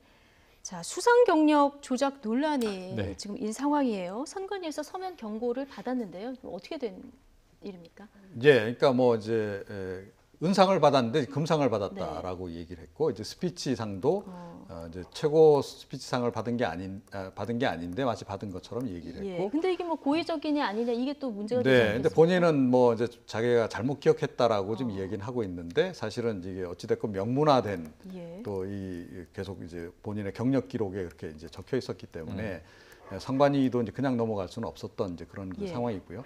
자 수상 경력 조작 논란이 네. 지금 인 상황이에요. 선관위에서 서면 경고를 받았는데요. 어떻게 된 일입니까? 예, 그러니까 뭐 이제 은상을 받았는데 금상을 받았다라고 얘기를 했고 이제 스피치상도 이제 최고 스피치상을 받은 게 아닌데 마치 받은 것처럼 얘기를 했고. 예. 근데 이게 뭐 고의적이냐 아니냐 이게 또 문제가 되지 네, 않겠습니까? 근데 본인은 뭐 이제 자기가 잘못 기억했다라고 지금 얘기는 하고 있는데 사실은 이게 어찌됐건 명문화된 예. 또 이 계속 이제 본인의 경력 기록에 그렇게 이제 적혀 있었기 때문에 선관위도 이제 그냥 넘어갈 수는 없었던 이제 그런 그 예. 상황이고요.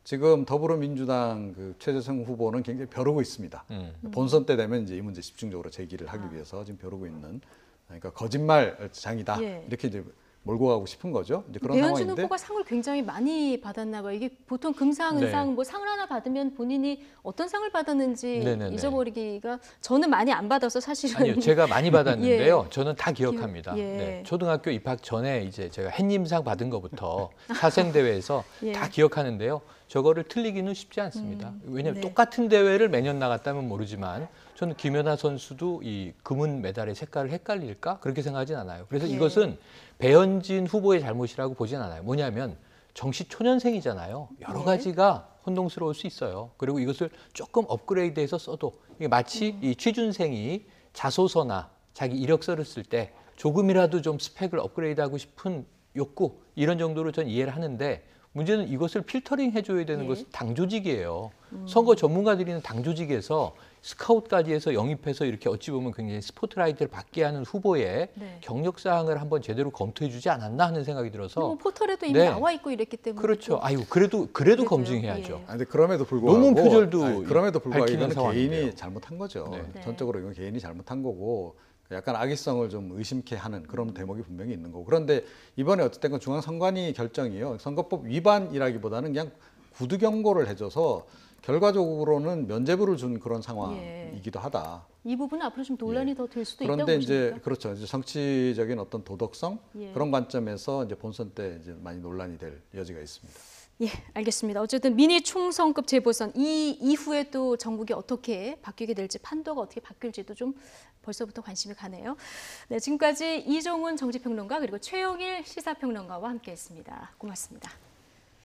지금 더불어민주당 그 최재성 후보는 굉장히 벼르고 있습니다. 본선 때 되면 이제 이 문제 집중적으로 제기를 하기 위해서 지금 벼르고 있는 그러니까 거짓말장이다 예. 이렇게 이제 몰고 가고 싶은 거죠. 이제 그런 배현진 상황인데 후보가 상을 굉장히 많이 받았나 봐요. 이게 보통 금상, 네. 은상 뭐 상을 하나 받으면 본인이 어떤 상을 받았는지 네네네. 잊어버리기가 저는 많이 안 받아서 사실은 아니요, 제가 많이 받았는데요. 예. 저는 다 기억합니다. 예. 네, 초등학교 입학 전에 이제 제가 햇님상 받은 것부터 사생 대회에서 예. 다 기억하는데요. 저거를 틀리기는 쉽지 않습니다. 왜냐하면 네. 똑같은 대회를 매년 나갔다면 모르지만 저는 김연아 선수도 이 금은 메달의 색깔을 헷갈릴까 그렇게 생각하진 않아요. 그래서 예. 이것은 배현진 후보의 잘못이라고 보진 않아요. 뭐냐면 정시 초년생이잖아요. 여러 네. 가지가 혼동스러울 수 있어요. 그리고 이것을 조금 업그레이드해서 써도 이게 마치 이 취준생이 자소서나 자기 이력서를 쓸 때 조금이라도 좀 스펙을 업그레이드하고 싶은 욕구 이런 정도로 전 이해를 하는데 문제는 이것을 필터링 해줘야 되는 예. 것은 당 조직이에요. 선거 전문가들이 있는 당 조직에서 스카웃까지 해서 영입해서 이렇게 어찌 보면 굉장히 스포트라이트를 받게 하는 후보의 네. 경력 사항을 한번 제대로 검토해 주지 않았나 하는 생각이 들어서 뭐 포털에도 이미 네. 나와 있고 이랬기 때문에 그렇죠. 또 아유 그래도 그래도요. 검증해야죠. 예. 아, 근데 그럼에도 불구하고 논문 표절도 그럼에도 불구하고 밝히는 이거는 상황인데요. 개인이 잘못한 거죠. 네. 전적으로 이건 개인이 잘못한 거고 약간 악의성을 좀 의심케 하는 그런 대목이 분명히 있는 거고. 그런데 이번에 어쨌든 중앙선관위 결정이요. 선거법 위반이라기보다는 그냥 구두 경고를 해줘서 결과적으로는 면죄부를 준 그런 상황이기도 하다. 이 부분은 앞으로 좀 논란이 더 될 수도 있다고 그런데 보십니까? 이제 그렇죠. 이제 정치적인 어떤 도덕성 그런 관점에서 이제 본선 때 이제 많이 논란이 될 여지가 있습니다. 예, 알겠습니다. 어쨌든 미니 총선급 재보선 이 이후에 또 전국이 어떻게 바뀌게 될지 판도가 어떻게 바뀔지도 좀 벌써부터 관심이 가네요. 네, 지금까지 이종훈 정치평론가 그리고 최영일 시사평론가와 함께했습니다. 고맙습니다.